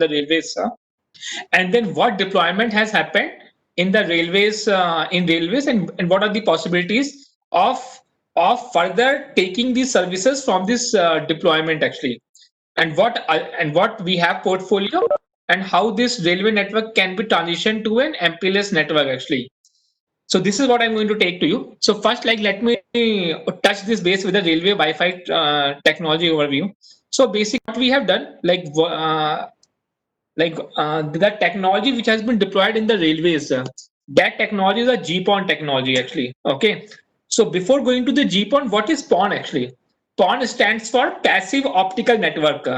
the railways, and then what deployment has happened in the railways, and what are the possibilities of further taking these services from this deployment actually, and what we have portfolio, and how this railway network can be transitioned to an MPLS network actually. So this is what I'm going to take to you. So first, like, let me touch this base with the railway Wi-Fi technology overview. So basically, what we have done, the technology which has been deployed in the railways, that technology is a GPON technology actually. Okay. So before going to the GPON, what is PON actually? PON stands for passive optical network.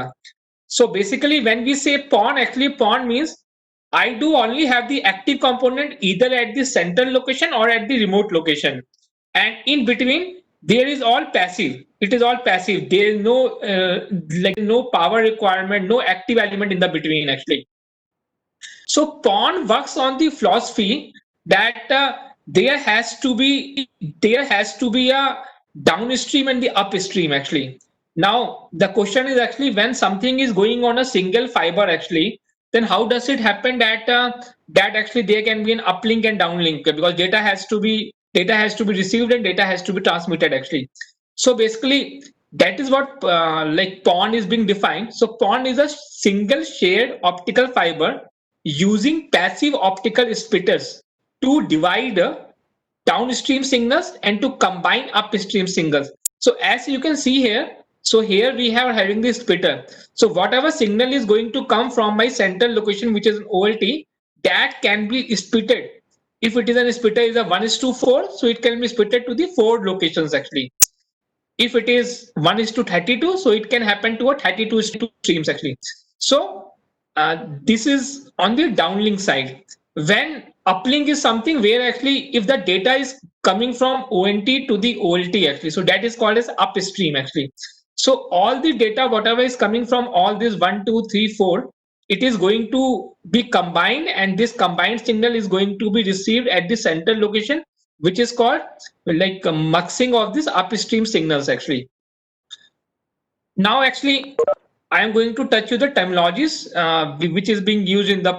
So basically, when we say PON, actually PON means I do only have the active component either at the central location or at the remote location, and in between there is all passive. It is all passive. There is no power requirement, no active element in the between actually. So PON works on the philosophy that there has to be a downstream and the upstream actually. Now the question is actually, when something is going on a single fiber actually, then how does it happen that actually there can be an uplink and downlink, because data has to be received and data has to be transmitted actually. So basically that is what PON is being defined. So PON is a single shared optical fiber using passive optical splitters to divide downstream signals and to combine upstream signals. So as you can see here, so here we have having this splitter. So whatever signal is going to come from my central location, which is an OLT, that can be splitted. If it is a splitter is a 1:4, so it can be splitted to the 4 locations actually. If it is 1:32, so it can happen to a 32 streams actually. So this is on the downlink side. When uplink is something where actually if the data is coming from ONT to the OLT actually, so that is called as upstream actually. So all the data, whatever is coming from all this 1, 2, 3, 4, it is going to be combined, and this combined signal is going to be received at the central location, which is called like muxing of this upstream signals actually. Now actually I am going to touch you the terminologies which is being used in the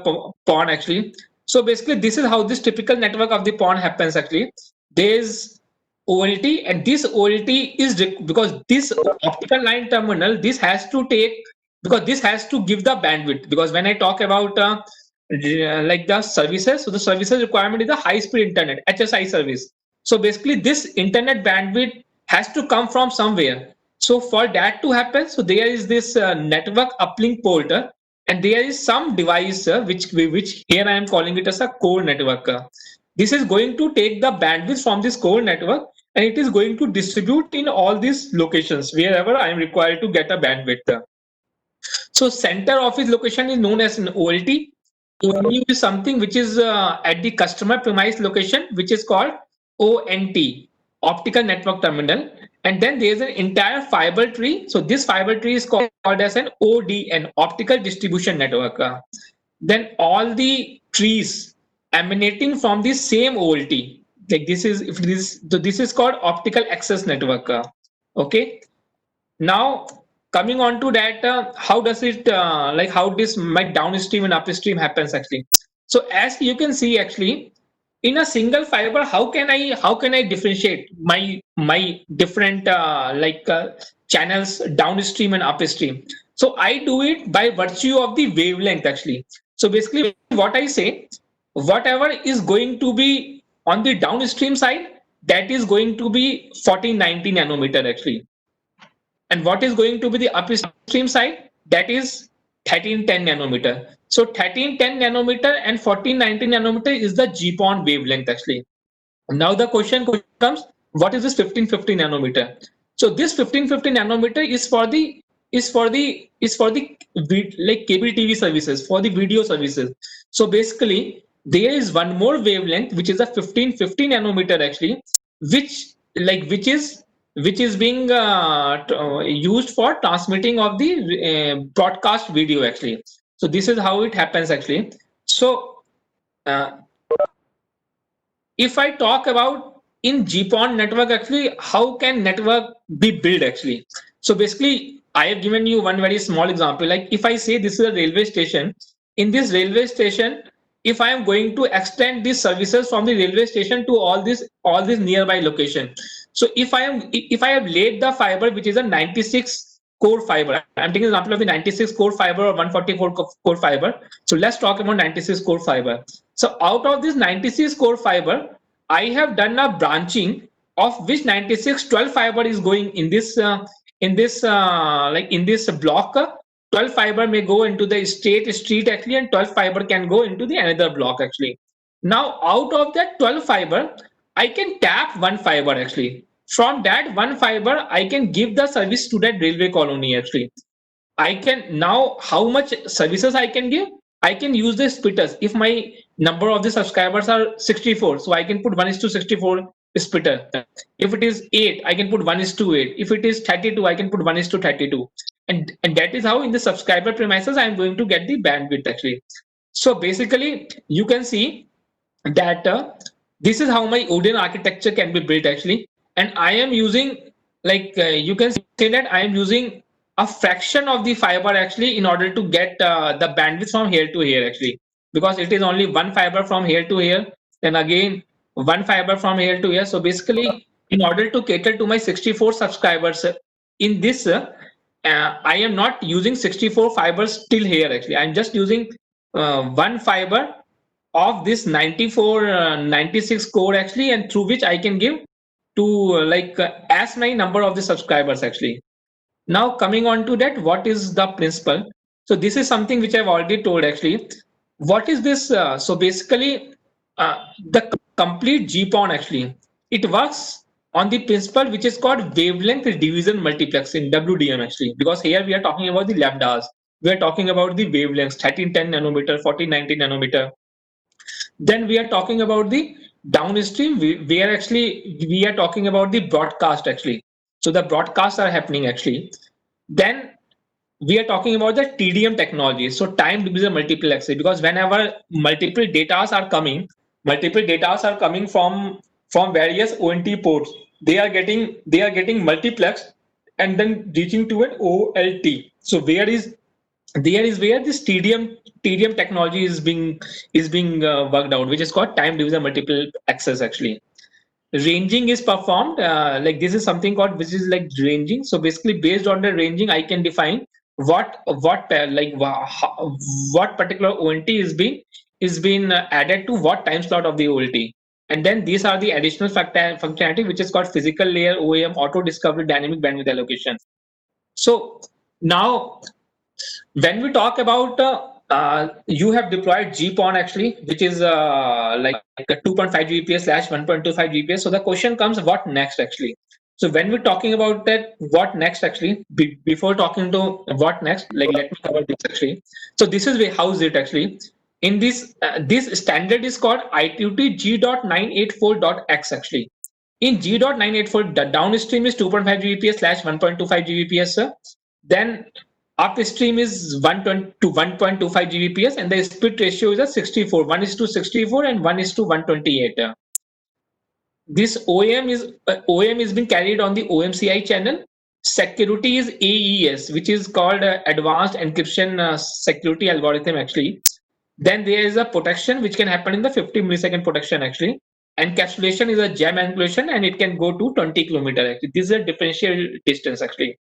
PON actually. So basically this is how this typical network of the PON happens actually. There is OLT, and this OLT is because this optical line terminal, this has to take, because this has to give the bandwidth, because when I talk about like the services, so the services requirement is a high speed internet HSI service. So basically this internet bandwidth has to come from somewhere. So for that to happen, so there is this network uplink port, and there is some device which here I am calling it as a core network. This is going to take the bandwidth from this core network, and it is going to distribute in all these locations wherever I am required to get a bandwidth. So center office location is known as an OLT. ONU is something which is at the customer premise location, which is called ONT, optical network terminal. And then there's an entire fiber tree. So this fiber tree is called as an ODN, optical distribution network. Then all the trees emanating from the same OLT, like this is, if this, so this is called optical access network. Okay. Now coming on to that, how does it how this my downstream and upstream happens actually. So as you can see actually, in a single fiber, how can I differentiate my different channels downstream and upstream. So I do it by virtue of the wavelength actually. So basically what I say, whatever is going to be on the downstream side, that is going to be 1490 nanometer actually, and what is going to be the upstream side, that is 1310 nanometer. So 1310 nanometer and 1490 nanometer is the GPON wavelength actually. Now the question comes, what is this 1550 nanometer? So this 1550 nanometer is for the cable TV services, for the video services. So basically there is one more wavelength which is a 1550 nanometer actually, which is being used for transmitting of the broadcast video actually. So this is how it happens actually. So uh, if I talk about in GPON network actually, how can network be built actually? So basically I have given you one very small example. Like if I say this is a railway station, in this railway station, if I am going to extend these services from the railway station to all this nearby location. So if I have laid the fiber, which is a 96 core fiber, I'm taking an example of the 96 core fiber or 144 core fiber. So let's talk about 96 core fiber. So out of this 96 core fiber, I have done a branching of which 96 12 fiber is going in this block. 12 fiber may go into the state street actually, and 12 fiber can go into the another block actually. Now out of that 12 fiber, I can tap one fiber actually. From that one fiber, I can give the service to that railway colony actually. I can now how much services I can give? I can use the splitters. If my number of the subscribers are 64, so I can put 1 is to 64 splitter. If it is 8, I can put 1 is to 8. If it is 32, I can put 1 is to 32. And that is how in the subscriber premises I am going to get the bandwidth actually. So basically, you can see that this is how my ODN architecture can be built actually. And I am using you can say that I am using a fraction of the fiber actually in order to get the bandwidth from here to here actually, because it is only one fiber from here to here, then again one fiber from here to here. So basically, in order to cater to my 64 subscribers in this, I am not using 64 fibers till here actually. I'm just using one fiber of this 94 96 core actually, and through which I can give to as many number of the subscribers actually. Now coming on to that, what is the principle? So this is something which I've already told actually. What is this? So basically, the complete GPON actually, it works on the principle which is called wavelength division multiplexing, WDM actually, because here we are talking about the lambdas. We are talking about the wavelengths 1310 nanometer, 1490 nanometer. Then we are talking about the downstream, where actually we are talking about the broadcast actually. So the broadcasts are happening actually. Then we are talking about the TDM technology, so time division multiplexing, because whenever multiple datas are coming from various ONT ports, they are getting multiplexed and then reaching to an OLT. So there is where this TDM technology is being worked out, which is called time division multiple access actually. Ranging is performed this is something called which is like ranging. So basically, based on the ranging, I can define what particular ONT is being added to what time slot of the OLT. And then these are the additional functionality which is called physical layer, OAM, auto discovery, dynamic bandwidth allocation. So now when we talk about you have deployed GPON actually, which is a 2.5 Gbps slash 1.25 Gbps. So the question comes, what next actually? So when we're talking about that, what next actually? Before talking to what next, let me cover this actually. So this is how is it actually. In this standard is called ITUT G.984.x actually. In G.984, the downstream is 2.5 Gbps slash 1.25 Gbps. Then upstream is 120 to 1.25 Gbps, and the split ratio is a 64. 1 is to 64 and 1 is to 128. This OAM is being carried on the OMCI channel. Security is AES, which is called Advanced Encryption Security Algorithm actually. Then there is a protection which can happen in the 50 millisecond protection actually. Encapsulation is a jam encapsulation, and it can go to 20 kilometer actually. This is a differential distance actually.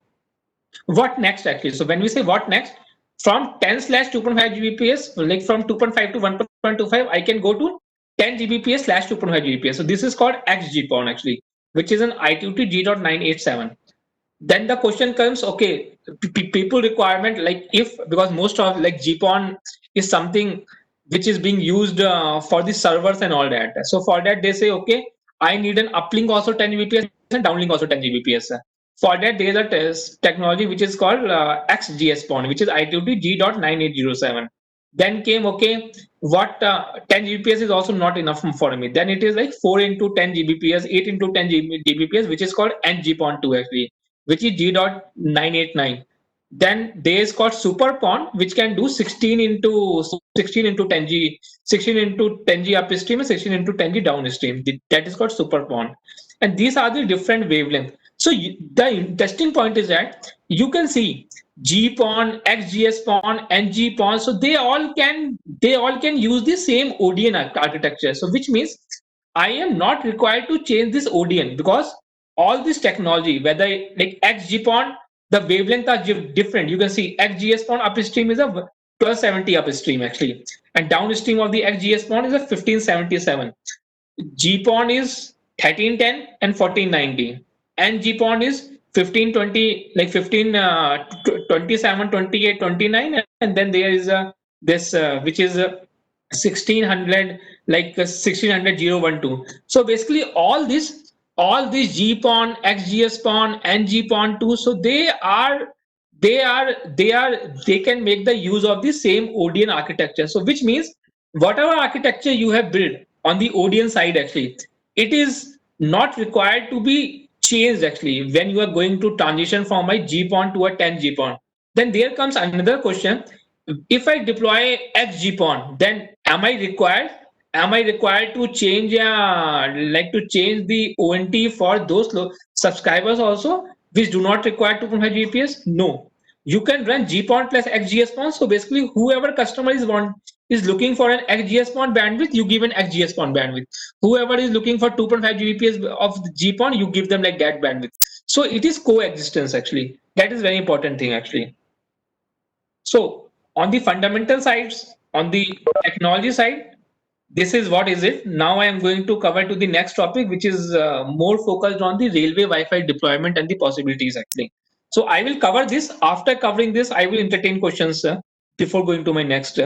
What next actually? So when we say what next, from 10 slash 2.5 Gbps, like from 2.5 to 1.25, I can go to 10 Gbps slash 2.5 Gbps. So this is called XGPON actually, which is an ITUT G.987. Then the question comes, okay, people requirement, like if, because most of like GPON is something which is being used for the servers and all that. So for that they say, okay, I need an uplink also 10 Gbps and downlink also 10 Gbps. For that there is a technology which is called XGS-PON, which is ITUT G.9807. Then came, okay, what 10 Gbps is also not enough for me. Then it is like 4 into 10 Gbps, 8 into 10 Gbps, which is called NGPON2 actually, which is G.989. Then there is called SuperPON, which can do 16 into 10 G, 16 into 10 G upstream and 16 into 10 G downstream. That is called SuperPON. And these are the different wavelengths. So the interesting point is that you can see GPON, XGS-PON, NG-PON. So they all can use the same ODN architecture. So which means I am not required to change this ODN, because all this technology, whether like XGPON, the wavelength are different. You can see XGS-PON upstream is a 1270 upstream actually, and downstream of the XGS-PON is a 1577. GPON is 1310 and 1490, and GPON is 1520, like 15 27, 28, 29, and then there is a this which is 1600, like 1600 012. So basically all these GPON, XGS-PON, and GPON2, so they can make the use of the same ODN architecture. So which means whatever architecture you have built on the ODN side, actually, it is not required to be changed actually when you are going to transition from a GPON to a 10 GPON. Then there comes another question. If I deploy XGPON, then am I required to change the ONT for those subscribers also which do not require 2.5 Gbps? No, you can run GPON plus XGS-PON. So basically, whoever customer is looking for an XGS-PON bandwidth, you give an XGS-PON bandwidth. Whoever is looking for 2.5 Gbps of the GPON, you give them like that bandwidth. So it is coexistence actually. That is very important thing actually. So on the fundamental sides, on the technology side, this is what is it. Now I am going to cover to the next topic, which is more focused on the railway Wi-Fi deployment and the possibilities actually. So I will cover this. After covering this, I will entertain questions before going to my next.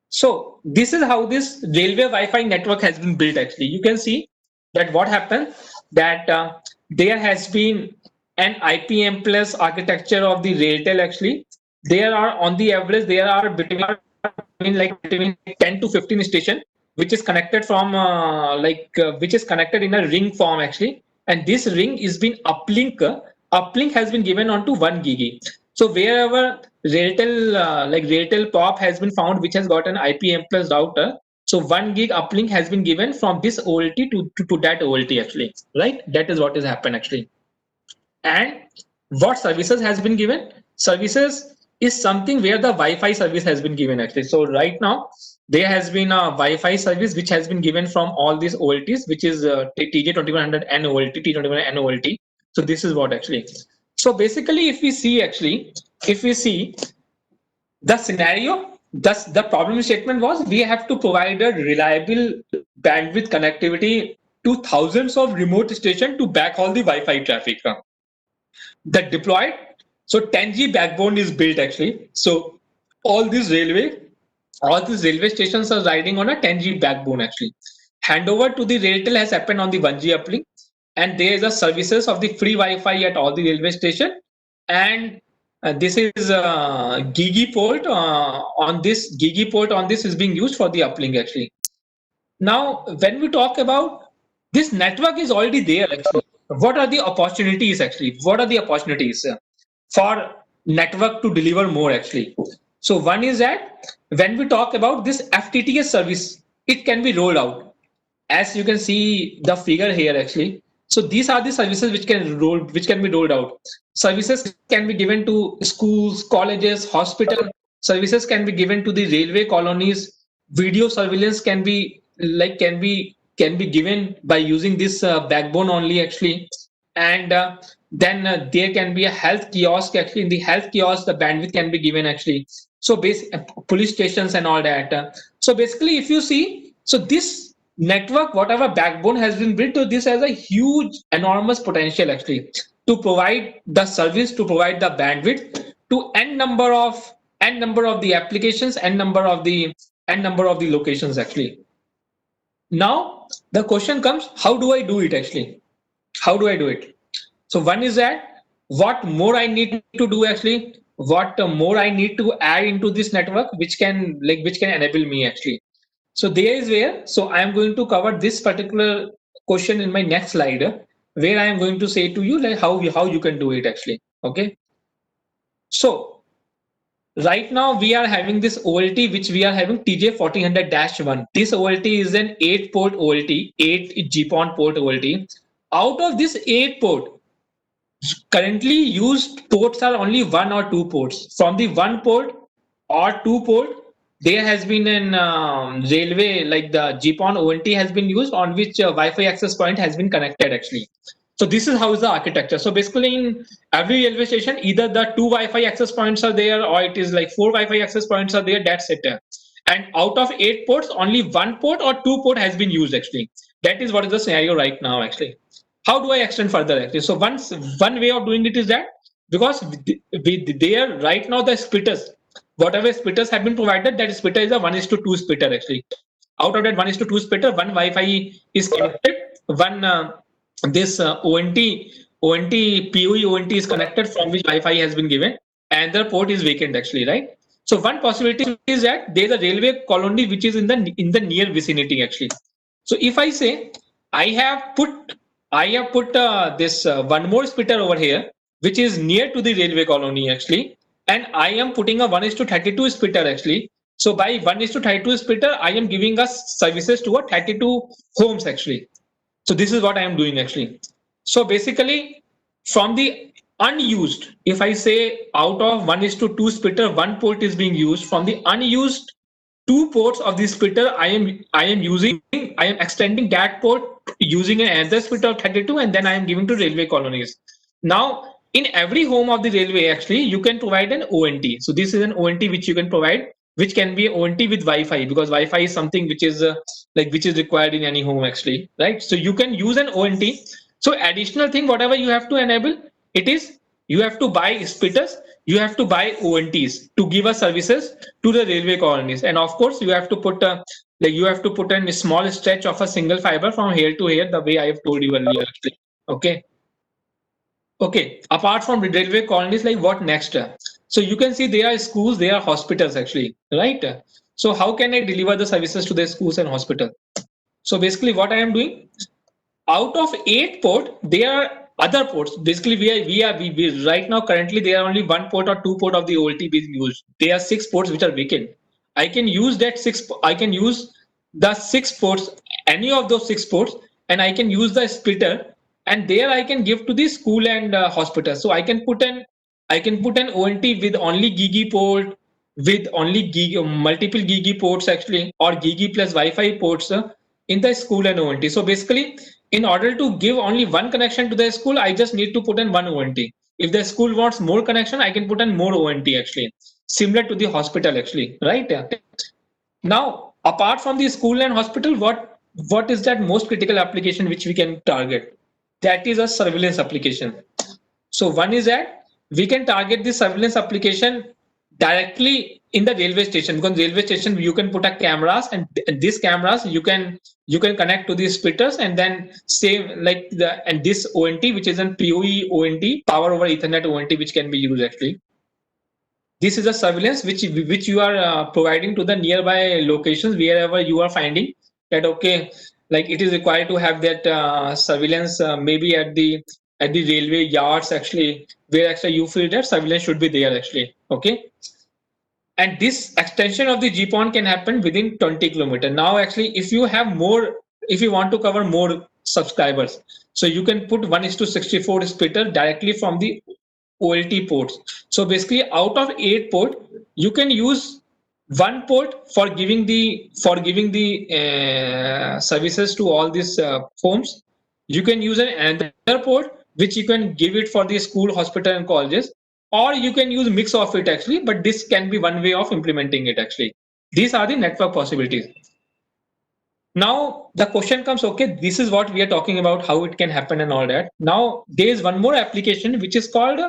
So this is how this railway Wi-Fi network has been built actually. You can see that what happened, that there has been an IPM plus architecture of the Railtel actually. There are on the average there are between 10 to 15 station which is connected from which is connected in a ring form actually, and this ring is been uplink has been given onto 1 gigi. So wherever Railtel POP has been found which has got an IPM plus router, so 1 gig uplink has been given from this OLT to that OLT actually, right? That is what has happened actually. And what services has been given? Services is something where the Wi-Fi service has been given actually. So right now there has been a Wi-Fi service which has been given from all these OLTs, which is TJ2100 N OLT, T21 N OLT. So this is what actually. So basically, if we see the scenario, thus the problem statement was we have to provide a reliable bandwidth connectivity to thousands of remote stations to backhaul the Wi-Fi traffic. The deployed, so 10G backbone is built actually. So all these railway stations are riding on a 10G backbone actually. Handover to the Railtel has happened on the 1G uplink, and there is a services of the free Wi-Fi at all the railway station, and this is Gigi port on this is being used for the uplink actually. Now, when we talk about this network is already there actually, what are the opportunities actually? What are the opportunities for network to deliver more actually? So one is that when we talk about this FTTS service, it can be rolled out. As you can see the figure here actually. So these are the services which can be rolled out. Services can be given to schools, colleges, hospital. Services can be given to the railway colonies. Video surveillance can be given by using this backbone only actually. And then there can be a health kiosk actually. In the health kiosk the bandwidth can be given actually. So police stations and all that. So basically if you see, so this network, whatever backbone has been built to this, has a huge enormous potential actually to provide the service, to provide the bandwidth to n number of the applications, n number of the locations actually. Now the question comes, how do I do it actually? How do I do it? So one is that what more I need to do actually, what more I need to add into this network which can enable me actually. So there is where, so I am going to cover this particular question in my next slide, where I am going to say to you like how you can do it actually. Okay. So right now we are having this OLT which we are having TJ1400-1. This OLT is an 8-port OLT, 8 GPON port OLT. Out of this 8 port, Currently used ports are only one or two ports. From the one port or two port, there has been an railway like the GPON ONT has been used on which Wi-Fi access point has been connected actually. So this is how is the architecture. So basically in every railway station, either the two Wi-Fi access points are there or it is like four Wi-Fi access points are there, that's it. And out of eight ports, only one port or two port has been used actually. That is what is the scenario right now actually. How do I extend further actually? So one way of doing it is that because with there right now the splitters, whatever splitters have been provided, that splitter is a 1:2 splitter actually. Out of that 1:2 splitter, one Wi-Fi is connected, one this ONT PoE ONT is connected from which Wi-Fi has been given, and the port is vacant actually, right? So one possibility is that there is a railway colony which is in the near vicinity actually. So if I say I have put this one more splitter over here, which is near to the railway colony actually, and I am putting a 1:32 splitter actually. So by 1:32 splitter, I am giving us services to a 32 homes actually. So this is what I am doing actually. So basically, from the unused, if I say out of 1:2 splitter, one port is being used. From the unused two ports of the splitter, I am extending that port using another splitter of 32, and then I am giving to railway colonies. Now, in every home of the railway, actually, you can provide an ONT. So this is an ONT which you can provide, which can be ONT with Wi-Fi, because Wi-Fi is something which is which is required in any home actually, right? So you can use an ONT. So additional thing, whatever you have to enable, it is you have to buy splitters, you have to buy ONTs to give us services to the railway colonies, and of course you have to put you have to put in a small stretch of a single fiber from here to here, the way I have told you earlier actually. Okay. Okay, apart from the railway colonies, like what next? So you can see there are schools, there are hospitals actually, right? So how can I deliver the services to the schools and hospital? So basically what I am doing, out of eight port, there are other ports. Basically we right now currently there are only one port or two port of the OLT being used. There are six ports which are vacant. I can use I can use the six ports, any of those six ports, and I can use the splitter, and there I can give to the school and hospital. So I can put an ONT with only Gigi port, with only multiple Gigi ports actually, or Gigi plus Wi-Fi ports in the school and ONT. So basically, in order to give only one connection to the school, I just need to put in one ONT. If the school wants more connection, I can put in more ONT actually, similar to the hospital actually, right? Now, apart from the school and hospital, what is that most critical application which we can target? That is a surveillance application. So one is that we can target the surveillance application directly in the railway station, because railway station you can put a cameras, and these cameras you can connect to these splitters, and then save like the and this ONT which is an PoE ONT, power over Ethernet ONT, which can be used actually. This is a surveillance which you are providing to the nearby locations wherever you are finding that okay, like it is required to have that surveillance maybe at the railway yards actually, where actually you feel that surveillance should be there actually. Okay, and this extension of the GPON can happen within 20 kilometer. Now actually if you have more, if you want to cover more subscribers, so you can put 1:64 splitter directly from the OLT ports. So basically out of 8 port, you can use one port for giving the services to all these homes. You can use another port which you can give it for the school, hospital and colleges, or you can use mix of it actually, but this can be one way of implementing it actually. These are the network possibilities. Now the question comes, okay, this is what we are talking about, how it can happen and all that. Now there is one more application which is called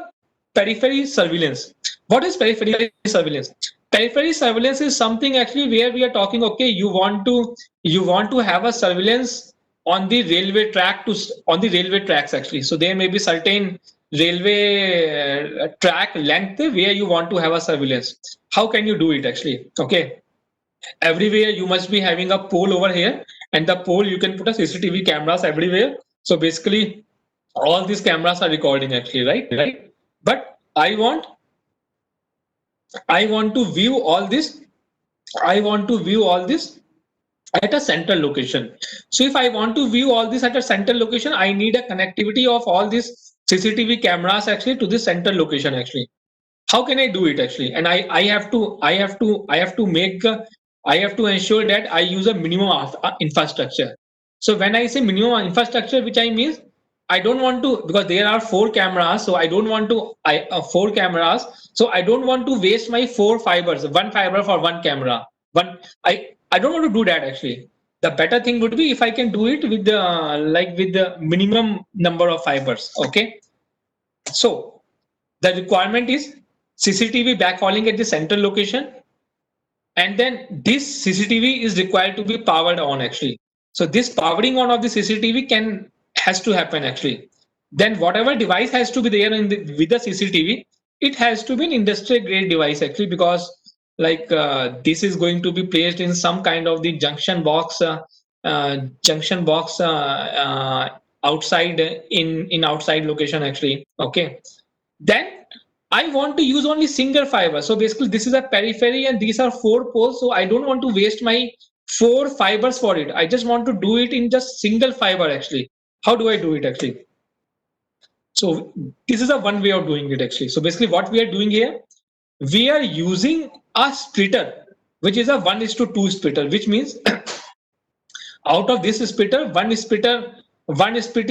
periphery surveillance. What is periphery surveillance? Periphery surveillance is something actually where we are talking, okay, you want to have a surveillance on the railway track to on the railway tracks actually. So there may be certain railway track length where you want to have a surveillance. How can you do it actually? Okay, everywhere you must be having a pole over here, and the pole you can put a CCTV cameras everywhere. So basically all these cameras are recording actually, right? But I want to view all this, I want to view all this at a central location. So if I want to view all this at a central location, I need a connectivity of all these CCTV cameras actually to the central location actually. How can I do it actually? And I have to ensure that I use a minimum of infrastructure. So when I say minimum infrastructure, which I mean I don't want to, because there are four cameras, so I don't want to four cameras, so I don't want to waste my four fibers, one fiber for one camera. One I don't want to do that actually. The better thing would be if I can do it with the with the minimum number of fibers. Okay, so the requirement is CCTV backhauling at the central location, and then this CCTV is required to be powered on actually. So this powering on of the CCTV has to happen actually. Then whatever device has to be there with the CCTV, it has to be an industrial grade device actually, because this is going to be placed in some kind of the junction box outside in outside location actually. Okay, then I want to use only single fiber. So basically, this is a periphery and these are four poles. So I don't want to waste my four fibers for it. I just want to do it in just single fiber actually. How do I do it actually? So this is a one way of doing it actually. So basically what we are doing here, we are using a splitter, which is a 1:2 splitter, which means out of this splitter, one split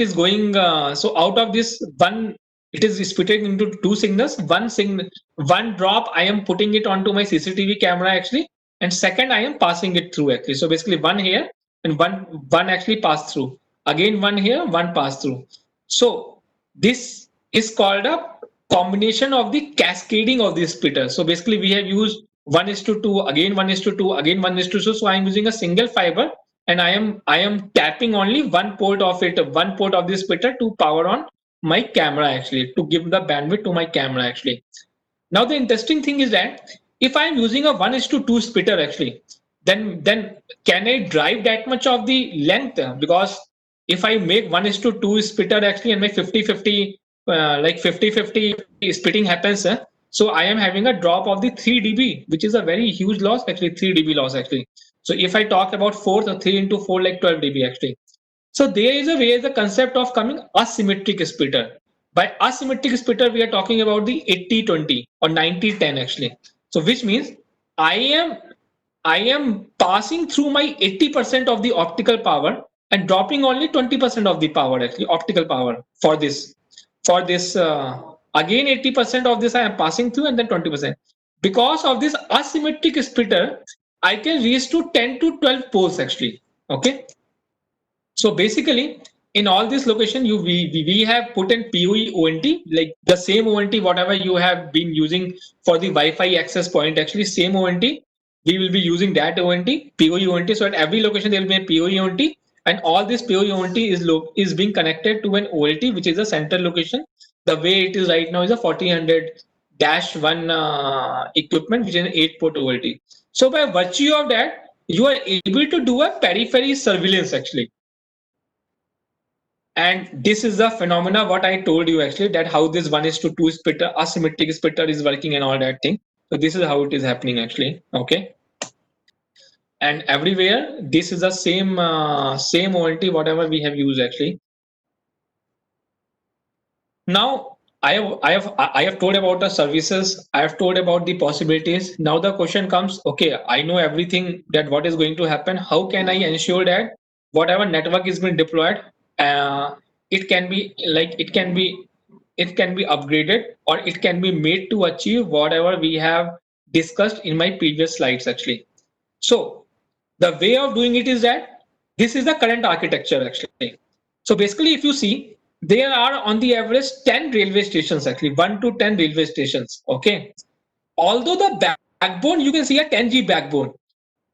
is going. So out of this one, it is splitted into two signals. One drop, I am putting it onto my CCTV camera actually, and second, I am passing it through actually. So basically, one here and one actually pass through. Again, one here, one pass through. So this is called a combination of the cascading of the splitter. So basically, we have used 1:2, again 1:2, again 1:2. So I am using a single fiber, and I am tapping only one port of it, one port of this splitter to power on my camera actually, to give the bandwidth to my camera actually. Now the interesting thing is that if I am using a 1:2 splitter actually, then can I drive that much of the length? Because if I make 1:2 splitter actually and my 50-50 50-50 splitting happens, so I am having a drop of the 3 dB, which is a very huge loss actually, 3 dB loss actually. So if I talk about 4, so 3 into 4 like 12 dB actually. So there is a way the concept of coming asymmetric splitter. By asymmetric splitter, we are talking about the 80-20 or 90-10 actually. So which means I am I am passing through my 80% of the optical power and dropping only 20% of the power actually, optical power for this. Again 80% of this I am passing through, and then 20%. Because of this asymmetric splitter, I can reach to 10 to 12 poles actually. Okay. So basically, in all this location, we have put in PoE ONT, like the same ONT whatever you have been using for the Wi-Fi access point. Actually, same ONT. We will be using that ONT, PoE ONT. So at every location there will be a PoE ONT, and all this PoE ONT is being connected to an OLT, which is a central location. The way it is right now is a 1400-1 equipment, which is an 8-port OLT. So by virtue of that, you are able to do a periphery surveillance actually. And this is the phenomena what I told you actually, that how this 1:2 splitter, asymmetric splitter is working and all that thing. So this is how it is happening actually. Okay. And everywhere this is the same OLT whatever we have used actually. Now I have told about the services. I have told about the possibilities. Now the question comes, okay, I know everything that what is going to happen. How can I ensure that whatever network is being deployed, uh, it can be upgraded, or it can be made to achieve whatever we have discussed in my previous slides actually. So the way of doing it is that this is the current architecture actually. So basically, if you see, there are on the average 10 railway stations actually, 1 to 10 railway stations. Okay. Although the backbone, you can see a 10G backbone,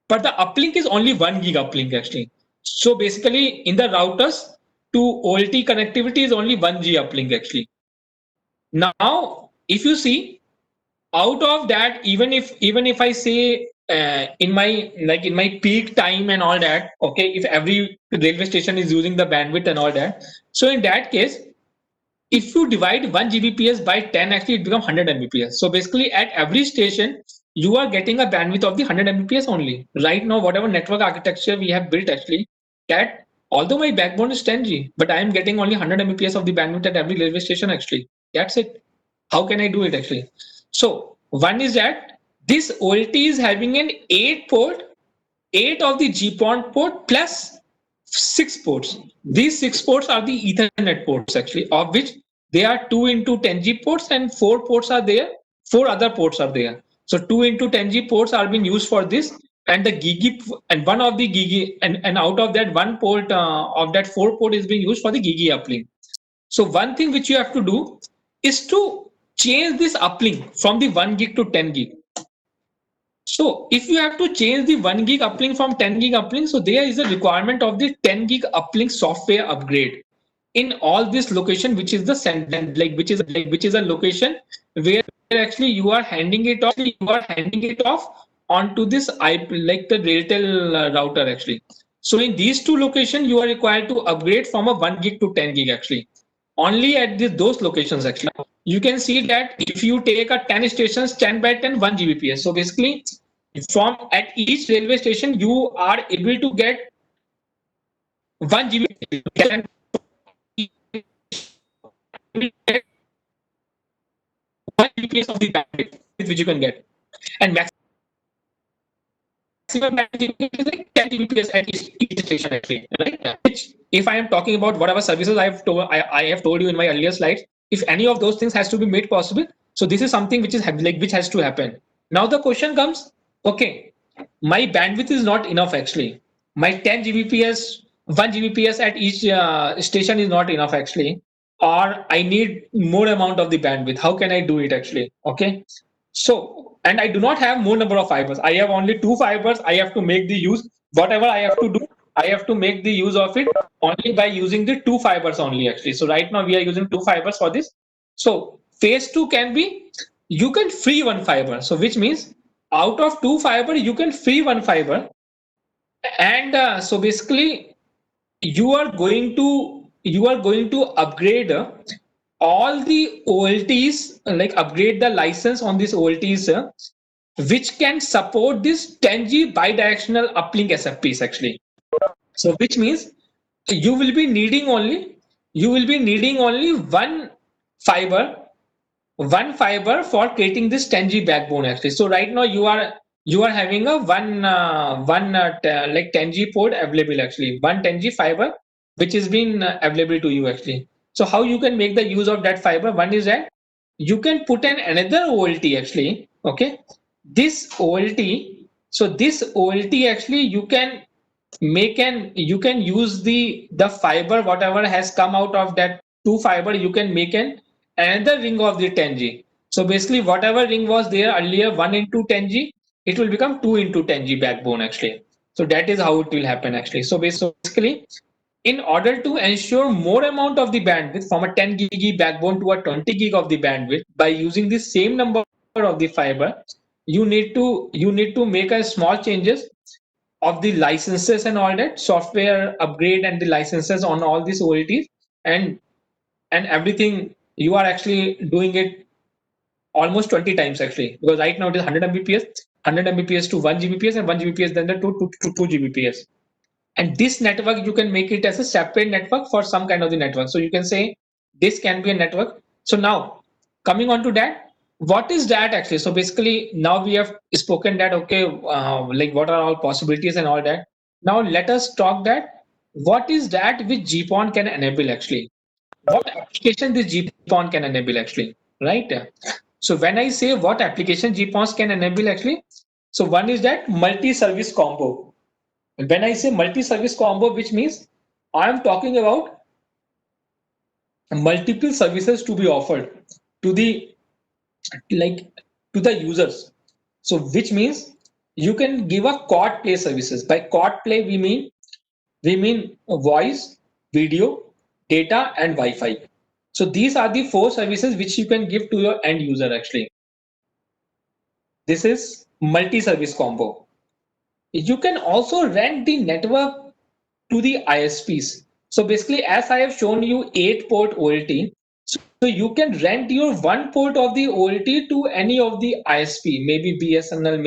but the uplink is only 1 gig uplink actually. So basically, in the routers to OLT connectivity is only 1G uplink actually. Now, if you see, out of that, even if I say in my peak time and all that, okay, if every railway station is using the bandwidth and all that, so in that case, if you divide 1 Gbps by 10, actually it becomes 100 Mbps. So basically, at every station, you are getting a bandwidth of the 100 Mbps only. Right now, whatever network architecture we have built, actually, that Although my backbone is 10G, but I am getting only 100 Mbps of the bandwidth at every railway station actually. That's it. How can I do it actually? So one is that this OLT is having an 8 port, 8 of the GPON port plus 6 ports. These 6 ports are the Ethernet ports actually, of which they are 2 into 10G ports and 4 ports are there. 4 other ports are there. So 2 into 10G ports are being used for this, and the Gigi and one of the Gigi and out of that one port of that 4 port is being used for the Gigi uplink. So one thing which you have to do is to change this uplink from the 1 gig to 10 gig. So if you have to change the 1 gig uplink from 10 gig uplink, so there is a requirement of the 10 gig uplink software upgrade in all this location, which is the which is a location where actually you are handing it off onto this IP, like the Railtel router actually. So in these two locations, you are required to upgrade from a 1 gig to 10 gig actually. Only at those locations actually. You can see that if you take a 10 stations, 10 by 10, 1 Gbps. So basically, from at each railway station, you are able to get 1 Gbps. 1 Gbps of the bandwidth which you can get, and maximum bandwidth is like 10 Gbps at each station actually, right? Which, if I am talking about whatever services I have told you in my earlier slides, if any of those things has to be made possible, so this is something which is which has to happen. Now the question comes, okay, my bandwidth is not enough actually. My 10 Gbps, 1 Gbps at each station is not enough actually, or I need more amount of the bandwidth. How can I do it actually? Okay, so, and I do not have more number of fibers. I have only 2 fibers. I have to make the use. Whatever I have to do, I have to make the use of it only by using the 2 fibers only actually. So right now we are using 2 fibers for this. So phase two can be, you can free 1 fiber. So which means out of 2 fiber, you can free 1 fiber. And so basically you are going to upgrade all the OLTs, like upgrade the license on these OLTs, which can support this 10G bidirectional uplink SFPs actually. So which means you will be needing only one fiber, for creating this 10G backbone actually. So right now you are having a like 10G port available actually, one 10G fiber which is being available to you actually. So how you can make the use of that fiber? One is that you can put an another OLT actually. Okay, this OLT. So this OLT actually you can use the fiber whatever has come out of that 2 fiber. You can make another ring of the 10G. So basically whatever ring was there earlier 1 into 10G, it will become 2 into 10G backbone actually. So that is how it will happen actually. So basically, in order to ensure more amount of the bandwidth from a 10 gig backbone to a 20 gig of the bandwidth by using the same number of the fiber, you need to make a small changes of the licenses and all that software upgrade and the licenses on all these OLTs, and everything. You are actually doing it almost 20 times actually, because right now it is 100 Mbps, 100 Mbps to 1 Gbps, and 1 Gbps then the 2 Gbps. And this network you can make it as a separate network for some kind of the network. So you can say this can be a network. So now coming on to that, what is that actually? So basically now we have spoken that, okay, like what are all possibilities and all that. Now let us talk that what is that which GPON can enable actually, what application this GPON can enable actually, right? So when I say what application GPONs can enable actually, so one is that multi-service combo. When I say multi-service combo, which means I am talking about multiple services to be offered to the, like, to the users. So which means you can give a quad play services. By quad play we mean voice, video, data, and Wi-Fi. So these are the 4 services which you can give to your end user actually. This is multi-service combo. You can also rent the network to the ISPs. So basically, as I have shown you 8-port OLT, so you can rent your 1 port of the OLT to any of the ISP, maybe BSNL,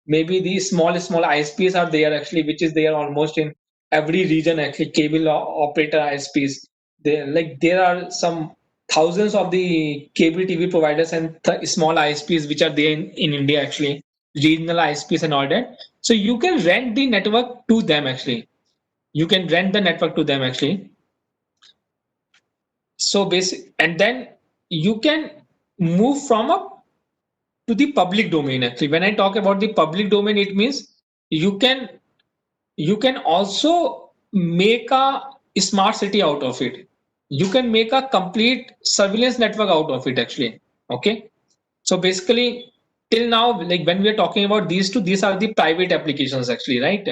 maybe the small ISPs are there actually, which is there almost in every region actually, cable operator ISPs. There are some thousands of the cable TV providers and small ISPs which are there in India actually, regional ISPs and all that. So you can rent the network to them actually. You can rent the network to them actually. So basic, and then you can move from a to the public domain actually. When I talk about the public domain, it means you can you can also make a smart city out of it. You can make a complete surveillance network out of it actually. Okay. So basically, till now, like when we are talking about these two, these are the private applications actually, right?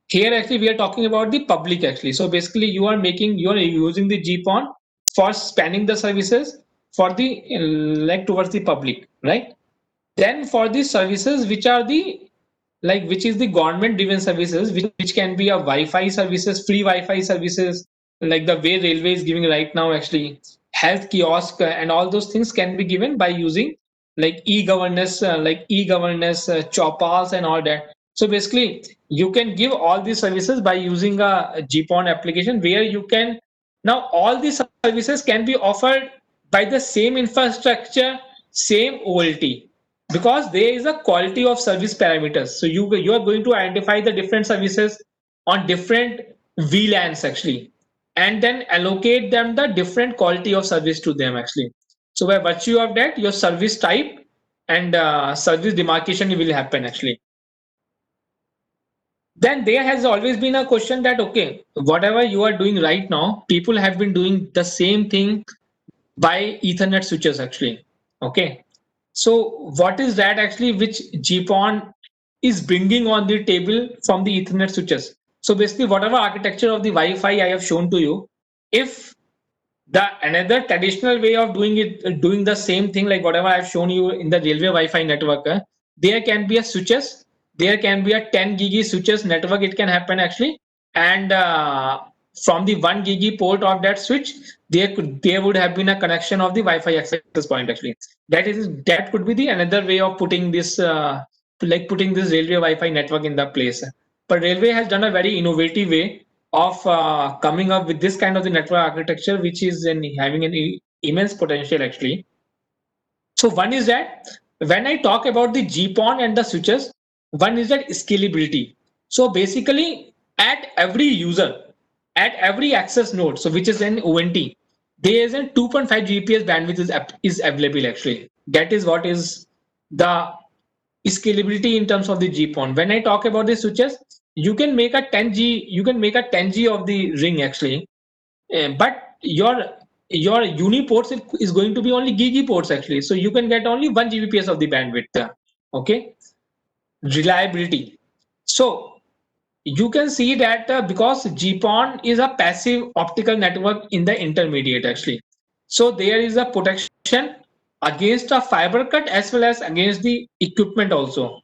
Here actually we are talking about the public actually. So basically you are using the GPON for spanning the services for the like towards the public, right? Then for the services which are the like which is the government driven services which can be a Wi-Fi services, free Wi-Fi services, like the way railway is giving right now actually, health kiosk and all those things can be given by using like e-governance, chopals and all that. So basically you can give all these services by using a GPON application where you can now all these services can be offered by the same infrastructure, same OLT, because there is a quality of service parameters. So you are going to identify the different services on different VLANs actually, and then allocate them the different quality of service to them actually. So by virtue of that, your service type and service demarcation will happen actually. Then there has always been a question that okay, whatever you are doing right now, people have been doing the same thing by Ethernet switches actually. Okay, so what is that actually which GPON is bringing on the table from the Ethernet switches? So basically, whatever architecture of the Wi-Fi I have shown to you, if the another traditional way of doing it, doing the same thing like whatever I've shown you in the railway Wi-Fi network, there can be a switches, there can be a 10 gigi switches network. It can happen actually, and from the 1 gigi port of that switch, there would have been a connection of the Wi-Fi access point actually. That could be the another way of putting this putting this railway Wi-Fi network in the place. But railway has done a very innovative way of coming up with this kind of the network architecture, which is having an immense potential actually. So one is that when I talk about the GPON and the switches, one is that scalability. So basically, at every user, at every access node, so which is an ONT, there is a 2.5 Gbps bandwidth is available actually. That is what is the scalability in terms of the GPON. When I talk about the switches, you can make a 10G, you can make a 10G of the ring actually, but your uniports is going to be only gigi ports actually. So you can get only 1 Gbps of the bandwidth. Okay, reliability. So you can see that because GPON is a passive optical network in the intermediate actually. So there is a protection against a fiber cut as well as against the equipment also.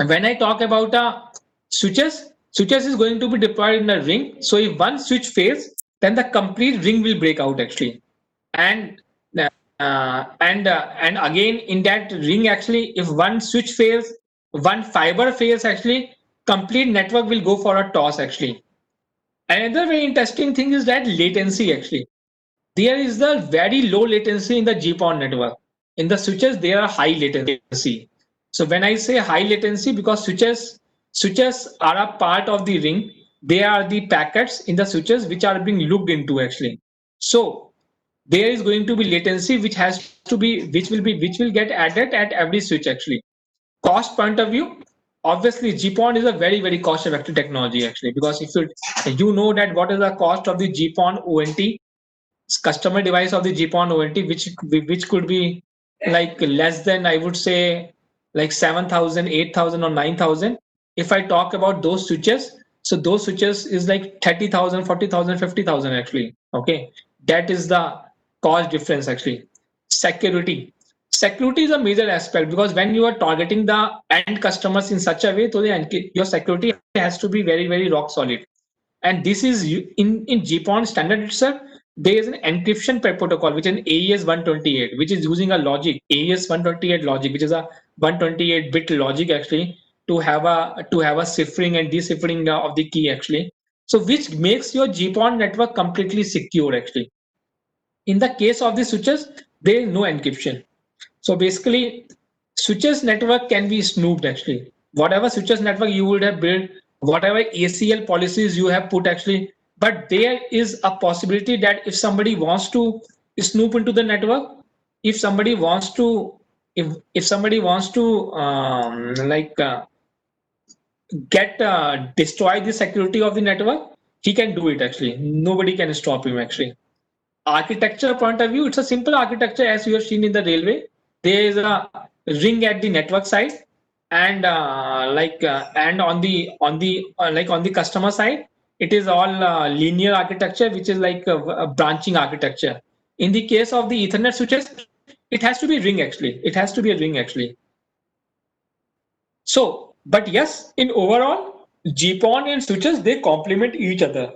When I talk about switches is going to be deployed in a ring. So if one switch fails, then the complete ring will break out actually. And and again in that ring actually, if one switch fails, one fiber fails actually, complete network will go for a toss actually. Another very interesting thing is that latency actually. There is the very low latency in the GPON network. In the switches, there are high latency. So when I say high latency, because switches are a part of the ring, they are the packets in the switches which are being looked into actually. So there is going to be latency which will get added at every switch actually. Cost point of view, obviously GPON is a very cost effective technology actually, because if you know that what is the cost of the GPON ONT, customer device of the GPON ONT, which could be like less than, I would say, like 7,000, 8,000, or 9,000. If I talk about those switches, so those switches is like 30,000, 40,000, 50,000 actually. Okay, that is the cost difference actually. Security. Security is a major aspect, because when you are targeting the end customers in such a way, so your security has to be very rock solid. And this is in GPON standard itself. There is an encryption protocol which is an AES 128, which is using a logic AES 128 logic, which is a 128 bit logic actually, to have a ciphering and deciphering of the key actually. So which makes your GPON network completely secure actually. In the case of the switches, there is no encryption. So basically, switches network can be snooped actually. Whatever switches network you would have built, whatever ACL policies you have put actually, but there is a possibility that if somebody wants to snoop into the network, if somebody wants to, if somebody wants to get destroy the security of the network, he can do it actually. Nobody can stop him actually. Architecture point of view, it's a simple architecture as you have seen in the railway. There is a ring at the network side, and and on the customer side, it is all linear architecture, which is like a branching architecture. In the case of the Ethernet switches, it has to be ring actually. It has to be a ring actually. So, but yes, in overall, GPON and switches they complement each other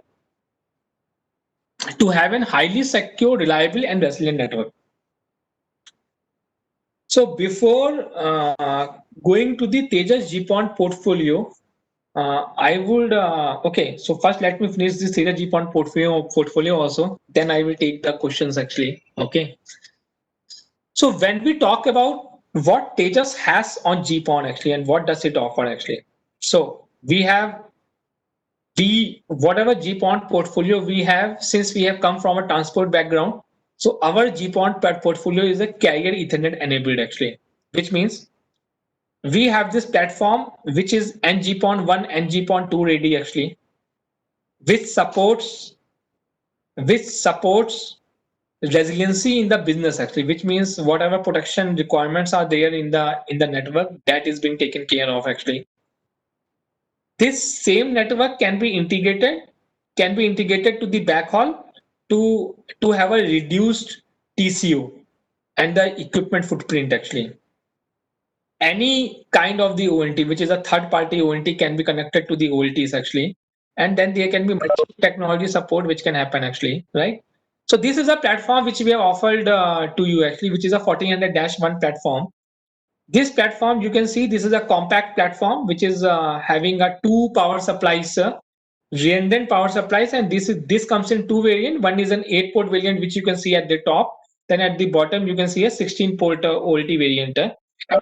to have a highly secure, reliable, and resilient network. So before going to the Tejas GPON portfolio, I would okay. So first, let me finish this Tejas GPON portfolio also. Then I will take the questions actually. Okay. So when we talk about what Tejas has on GPON actually, and what does it offer actually, so we have we whatever GPON portfolio we have, since we have come from a transport background, so our GPON portfolio is a carrier Ethernet enabled actually, which means we have this platform which is NGPON 1, NGPON 2 ready actually, which supports which supports resiliency in the business actually, which means whatever protection requirements are there in the network, that is being taken care of actually. This same network can be integrated to the backhaul to have a reduced TCO and the equipment footprint actually. Any kind of the ONT, which is a third party ONT, can be connected to the OLTs actually. And then there can be multi technology support which can happen actually, right? So this is a platform which we have offered to you actually, which is a 1400-1 platform. This platform, you can see this is a compact platform which is having a two power supplies, redundant power supplies, and this comes in two variant. One is an 8-port variant which you can see at the top. Then at the bottom you can see a 16-port OLT variant.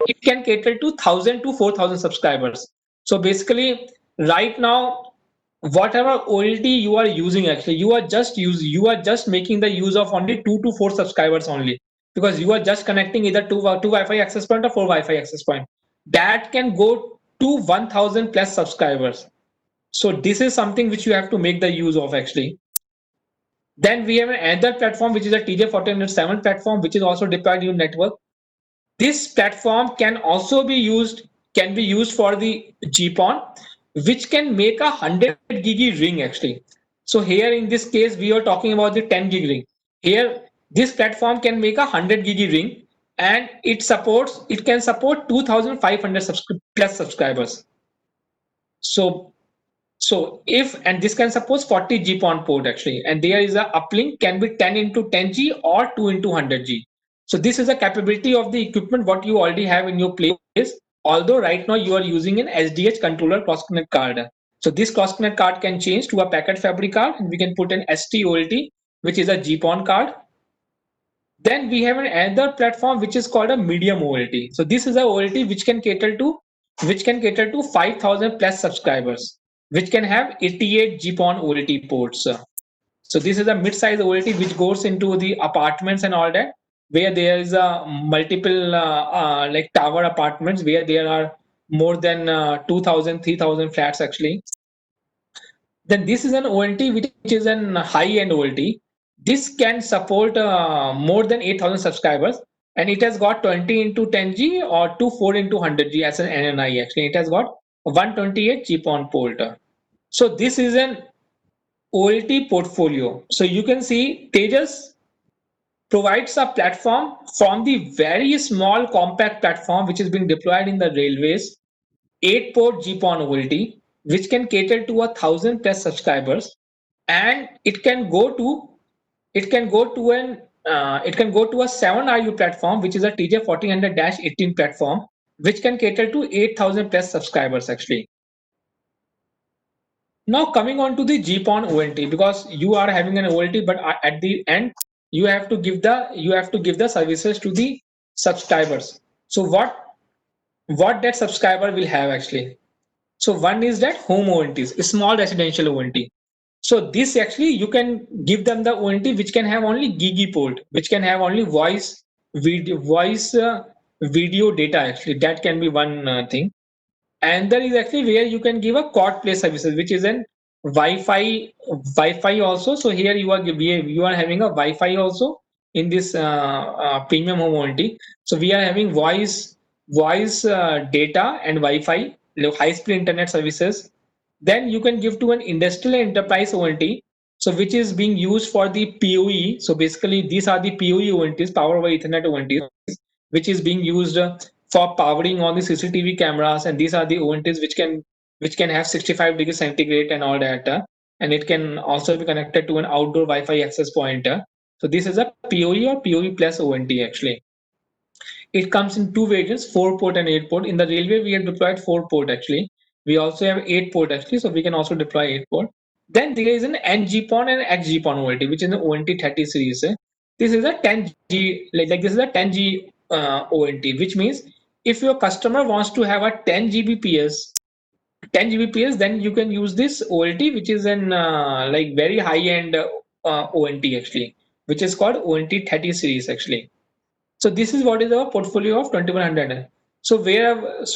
It can cater to 1,000 to 4,000 subscribers. So basically, right now, whatever OLT you are using, actually, you are just making the use of only 2 to 4 subscribers only, because you are just connecting either two Wi-Fi access point or four Wi-Fi access point. That can go to 1,000 plus subscribers. So this is something which you have to make the use of actually. Then we have another platform which is a TJ1407 platform, which is also deployed in your network. This platform can be used for the GPON, which can make a 100 gig ring actually. So here in this case, we are talking about the 10 gig ring. Here, this platform can make a 100 gig ring, and it can support 2,500 plus subscribers. So if, and this can support 40 GPON port actually, and there is a uplink can be 10 into 10G or 2 into 100G. So this is a capability of the equipment what you already have in your place. Although right now you are using an SDH controller cross connect card. So this cross connect card can change to a packet fabric card, and we can put an ST-OLT, which is a GPON card. Then we have another platform which is called a medium OLT. So this is a OLT which can cater to 5,000 plus subscribers, which can have 88 GPON OLT ports. So this is a mid-size OLT which goes into the apartments and all that, where there is a multiple like tower apartments where there are more than 2,000, 3,000 flats actually. Then this is an OLT which is an high-end OLT. This can support more than 8,000 subscribers, and it has got 20 into 10G or 4 into 100G as an NNI actually. It has got 128 GPON port. So this is an OLT portfolio. So you can see Tejas provides a platform from the very small compact platform which is being deployed in the railways, 8-port GPON OLT, which can cater to 1,000 plus subscribers, and it can go to a 7 RU platform, which is a TJ1400-18 platform, which can cater to 8,000 plus subscribers actually. Now coming on to the GPON ONT, because you are having an OLT, but at the end you have to give the services to the subscribers. So what that subscriber will have actually? So one is that home ONTs, small residential ONT. So this actually you can give them the ONT which can have only Gigi port, which can have only video data actually. That can be one thing. And there is actually where you can give a quad play services, which is an Wi-Fi also. So here you are having a Wi-Fi also in this premium home warranty. So we are having voice data and Wi-Fi, high speed internet services. Then you can give to an industrial enterprise warranty, so which is being used for the PoE. So basically these are the PoE warranties, power over Ethernet warranties, which is being used for powering on the CCTV cameras, and these are the ONTs which can have 65 degrees centigrade and all that, and it can also be connected to an outdoor Wi-Fi access point. So this is a PoE or PoE plus ONT actually. It comes in two variants, 4-port and 8-port. In the railway, we have deployed 4-port actually. We also have 8-port actually, so we can also deploy 8-port. Then there is an NGPON and XGPON OLT, which is an ONT 30 series. This is a 10G, like this is a 10G ONT, which means if your customer wants to have a 10 Gbps, then you can use this OLT, which is an like very high end ONT actually, which is called ONT 30 series actually. So this is what is our portfolio of 2100. So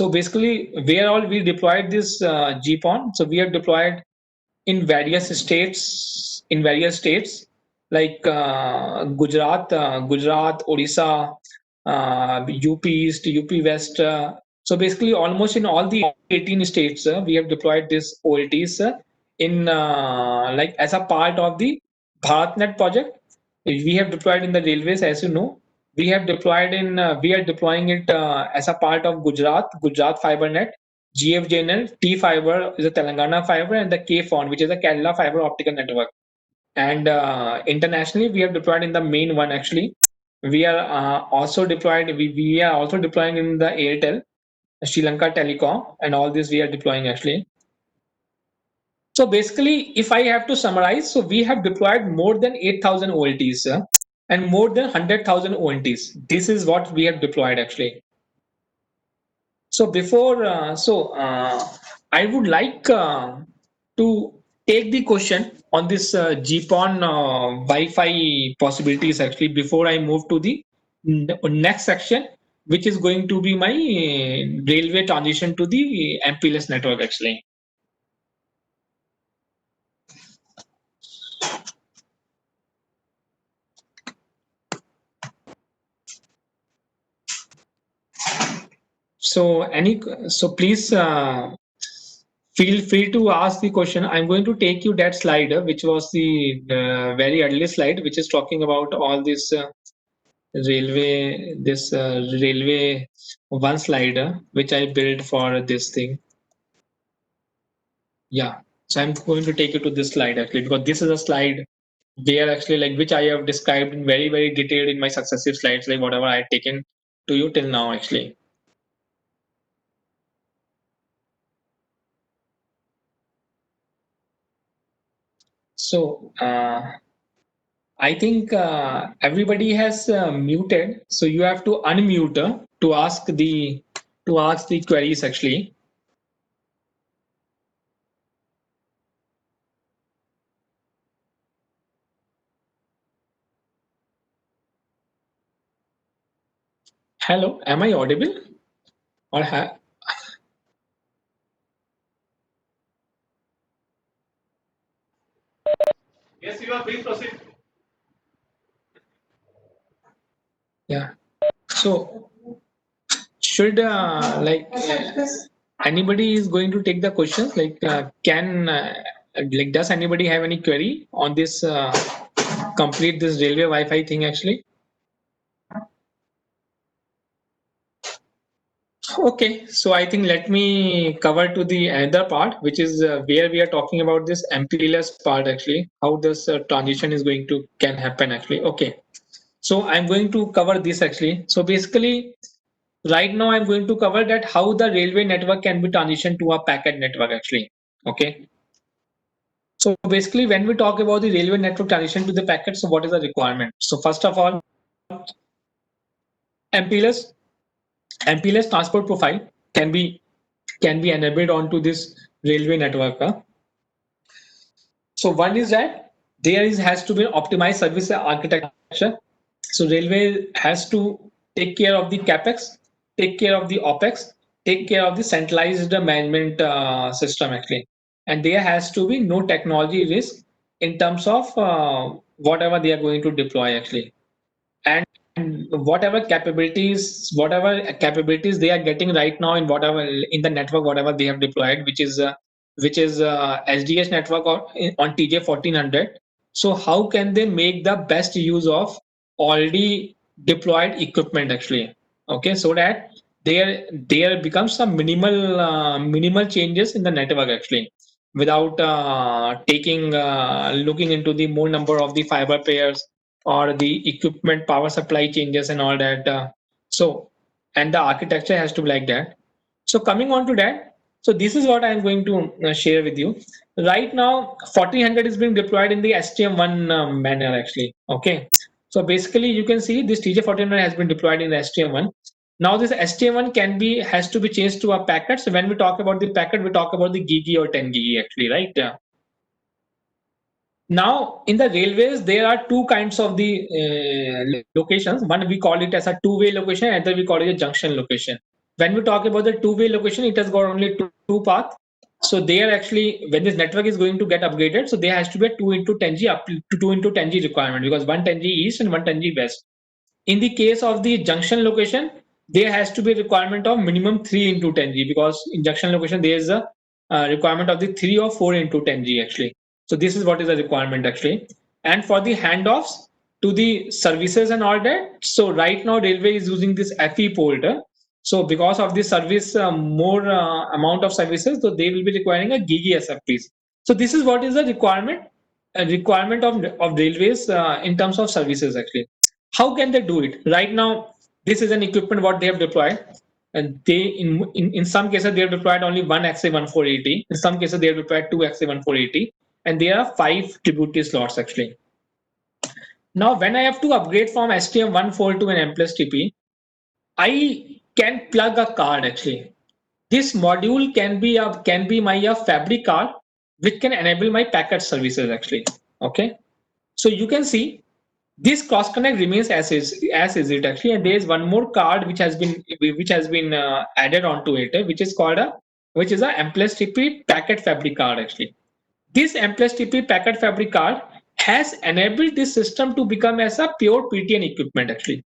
basically where all we deployed this GPON. So we have deployed in various states like Gujarat, Odisha, UP East, UP West. So basically, almost in all the 18 states, we have deployed this OLTs in like as a part of the BharatNet project. We have deployed in the railways, as you know. We are deploying it as a part of Gujarat FiberNet, GFJNL, T Fiber is a Telangana fiber, and the KFON, which is a Kerala fiber optical network. And internationally, we have deployed in the main one actually. We are also deployed. We are also deploying in the Airtel, Sri Lanka Telecom, and all this we are deploying actually. So basically, if I have to summarize, so we have deployed more than 8,000 OLTs and more than 100,000 ONTs. This is what we have deployed actually. So I would like to take the question on this GPON Wi-Fi possibilities actually before I move to the next section, which is going to be my railway transition to the MPLS network actually. So please feel free to ask the question. I'm going to take you that slide, which was the very early slide, which is talking about all this railway one slider which I built for this thing. Yeah, so I'm going to take you to this slide actually, because this is a slide where actually like which I have described in very detailed in my successive slides, like whatever I had taken to you till now actually. So I think everybody has muted, so you have to unmute to ask the queries actually. Hello, am I audible? Or Yes, you are. Please proceed. Yeah. So should anybody is going to take the questions? Like can like does anybody have any query on this complete this railway Wi-Fi thing actually? Okay, so I think let me cover to the another part, which is where we are talking about this MPLS part actually, how this transition is going to can happen actually. Okay, so I'm going to cover this actually. So basically, Right now I'm going to cover that how the railway network can be transitioned to a packet network actually. Okay. So basically when we talk about the railway network transition to the packet, so what is the requirement? So first of all, MPLS MPLS transport profile can be enabled onto this railway network. So one is that has to be an optimized service architecture. So railway has to take care of the capex, take care of the opex, take care of the centralized management system actually, and there has to be no technology risk in terms of whatever they are going to deploy actually, and whatever capabilities they are getting right now in whatever in the network whatever they have deployed, which is SDS network on TJ 1400. So how can they make the best use of already deployed equipment actually? Okay, so that there becomes some minimal changes in the network actually, without taking looking into the more number of the fiber pairs or the equipment power supply changes and all that. So, and the architecture has to be like that. So coming on to that, so this is what I'm going to share with you. Right now, 1400 is being deployed in the STM1 manner actually. Okay. So basically, you can see this TJ1400 has been deployed in the STM1. Now this STM1 has to be changed to a packet. So when we talk about the packet, we talk about the gigi or 10 gigi actually, right? Now, in the railways, there are two kinds of the locations. One we call it as a two-way location, and other we call it a junction location. When we talk about the two-way location, it has got only two paths. So there actually, when this network is going to get upgraded, so there has to be a 2 into 10G up to 2 into 10G requirement, because one 10G east and one 10G west. In the case of the junction location, there has to be a requirement of minimum 3 into 10G, because in junction location there is a requirement of the 3 or 4 into 10G actually. So this is what is the requirement actually. And for the handoffs to the services and all that, so right now railway is using this FE port. So because of the service, more amount of services, so they will be requiring a gigi SFPs. So this is what is the requirement, a requirement of railways in terms of services actually. How can they do it? Right now, this is an equipment what they have deployed, and they in some cases they have deployed only one XA1480. In some cases they have deployed two XA1480, and there are 5 tributary slots actually. Now, when I have to upgrade from STM14 to an M plus TP, I can plug a card actually. This module can be my fabric card, which can enable my packet services actually. Okay, so you can see this cross connect remains as is it actually, and there is one more card which has been added onto it, which is called a which is a M plus TP packet fabric card actually. This M plus TP packet fabric card has enabled this system to become as a pure PTN equipment actually.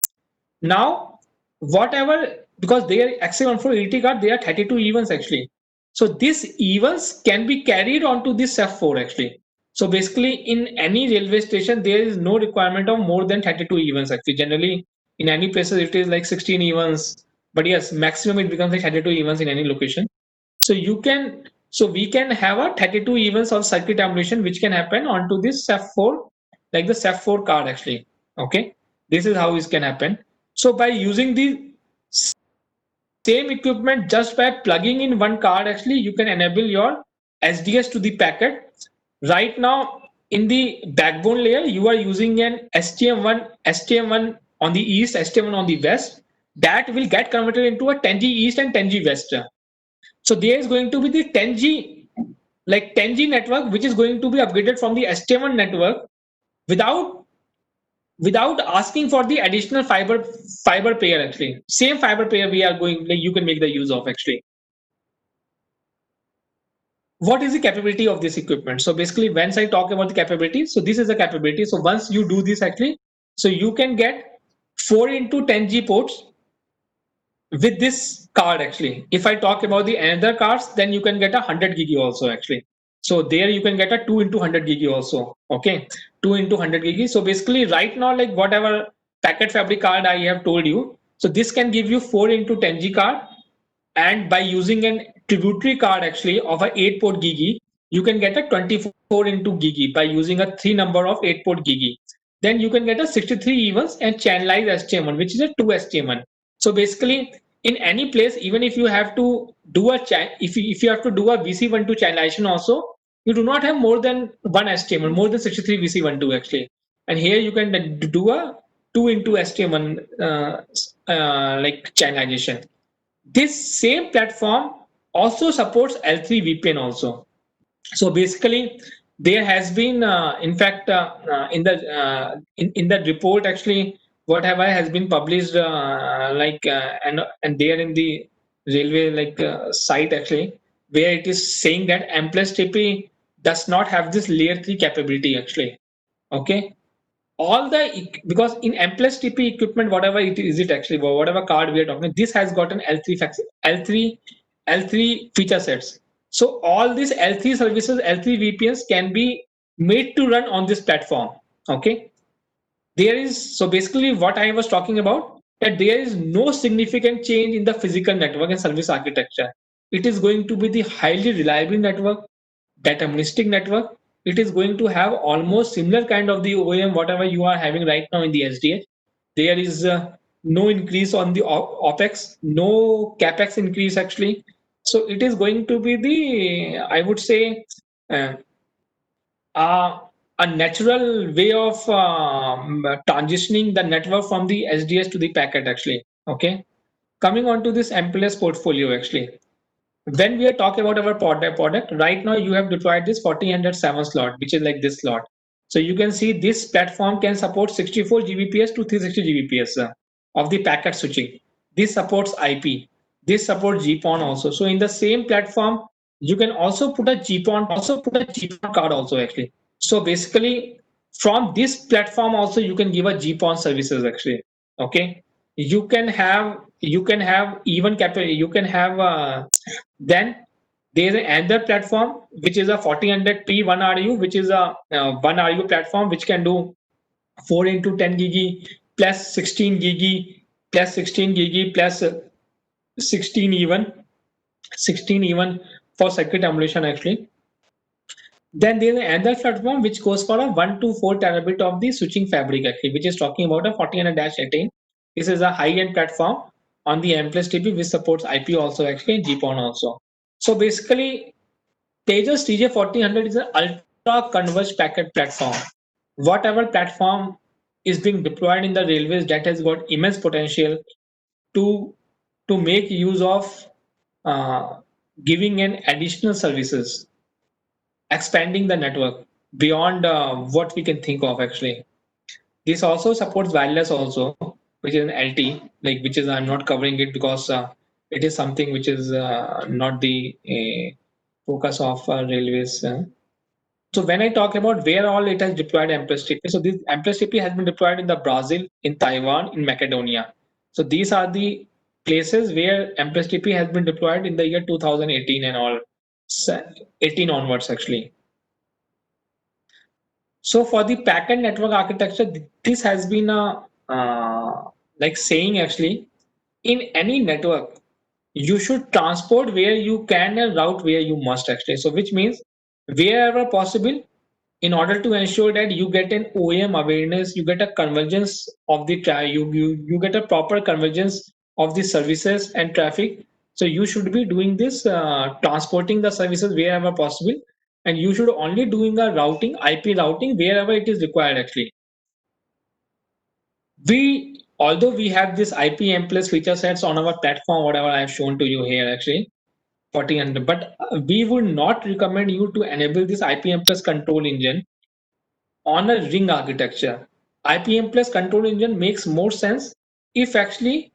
Now, whatever, because they are XA1480 card, they are 32 events actually. So these events can be carried onto this F4 actually. So basically, in any railway station, there is no requirement of more than 32 events actually. Generally, in any places, it is like 16 events. But yes, maximum it becomes like 32 events in any location. So we can have a 32 events of circuit emulation which can happen onto this SEF4, like the SEF4 card actually. Okay, this is how this can happen. So by using the same equipment, just by plugging in one card, actually you can enable your SDS to the packet. Right now, in the backbone layer, you are using an STM1 on the east, STM1 on the west. That will get converted into a 10G east and 10G west. So there is going to be the 10G, like 10G network, which is going to be upgraded from the STM1 network without asking for the additional fiber pair actually. Same fiber pair we are going, like you can make the use of actually. What is the capability of this equipment? So basically, once I talk about the capability, so this is the capability. So once you do this actually, so you can get 4 into 10G ports with this card actually. If I talk about the another cards, then you can get 100 gigi also actually. So there you can get a 2 into 100 gigi also. Okay, 2 into 100 gigi. So basically right now, like whatever packet fabric card I have told you, so this can give you 4 into 10G card, and by using an tributary card actually of a 8 port gigi, you can get a 24 into gigi by using a 3 number of 8 port gigi. Then you can get a 63 events and channelized STM1, which is a 2 STM1. So basically, in any place, even if you have to do if you have to do a VC12 channelization also, you do not have more than one STM, more than 63 VC12 actually. And here you can do a 2 into STM1 like channelization. This same platform also supports L3 VPN also. So basically, there has been, in fact, in that report actually, whatever has been published, and there in the railway site actually, where it is saying that MPLS-TP does not have this layer 3 capability actually. Okay, all the because in MPLS-TP equipment, whatever it is it actually, whatever card we are talking, this has got an L3 L3 feature sets. So all these L3 services, L3 VPNs can be made to run on this platform. Okay, there is, so basically what I was talking about, that there is no significant change in the physical network and service architecture. It is going to be the highly reliable network, deterministic network. It is going to have almost similar kind of the OEM whatever you are having right now in the SDH. There is no increase on the OPEX, no CAPEX increase actually. So it is going to be the, I would say, uh, a natural way of transitioning the network from the SDS to the packet actually. Okay. Coming on to this MPLS portfolio actually. When we are talking about our product, right now you have deployed this 1407 slot, which is like this slot. So you can see this platform can support 64 Gbps to 360 Gbps of the packet switching. This supports IP. This supports GPON also. So in the same platform, you can also put a GPON card also actually. So basically, from this platform also you can give a GPON services actually. Okay, you can have even you can have then there is another platform which is a 1400p 1RU, which is a 1RU platform which can do 4 into 10 gigi plus 16 gigi plus 16 gigi plus 16 even 16 even for circuit emulation actually. Then there is another platform which goes for a 1 to 4 terabit of the switching fabric actually, which is talking about a 1400-18. This is a high-end platform on the MPLS-TP which supports IP also actually and GPON also. So basically, Tejas TJ1400 is an ultra converged packet platform. Whatever platform is being deployed in the railways, that has got immense potential to make use of uh, giving an additional services, expanding the network beyond what we can think of actually. This also supports wireless also, which is an LT, like which is I'm not covering it because it is something which is not the focus of railways. So when I talk about where all it has deployed MPLS-TP, so this MPLS-TP has been deployed in the Brazil, in Taiwan, in Macedonia. So these are the places where MPLS-TP has been deployed in the year 2018 and all, 18 onwards actually. So for the packet network architecture, this has been a like saying actually, in any network, you should transport where you can and route where you must actually. So which means wherever possible, in order to ensure that you get an OEM awareness, you get a convergence of the you get a proper convergence of the services and traffic. So you should be doing this transporting the services wherever possible, and you should only doing a routing, IP routing wherever it is required actually. Although we have this IPM plus feature sets on our platform, whatever I have shown to you here actually, 1400, but we would not recommend you to enable this IPM plus control engine on a ring architecture. IPM plus control engine makes more sense if actually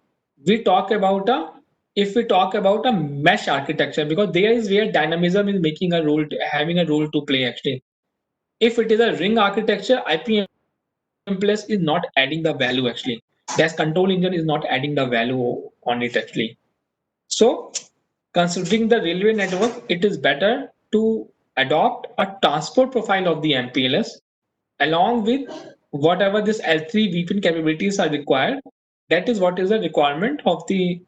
we talk about a mesh architecture, because there is where dynamism is making a role, having a role to play actually. If it is a ring architecture, IPM plus is not adding the value actually. Dash control engine is not adding the value on it actually. So considering the railway network, it is better to adopt a transport profile of the MPLS along with whatever this L3 VPN capabilities are required. That is what is the requirement of the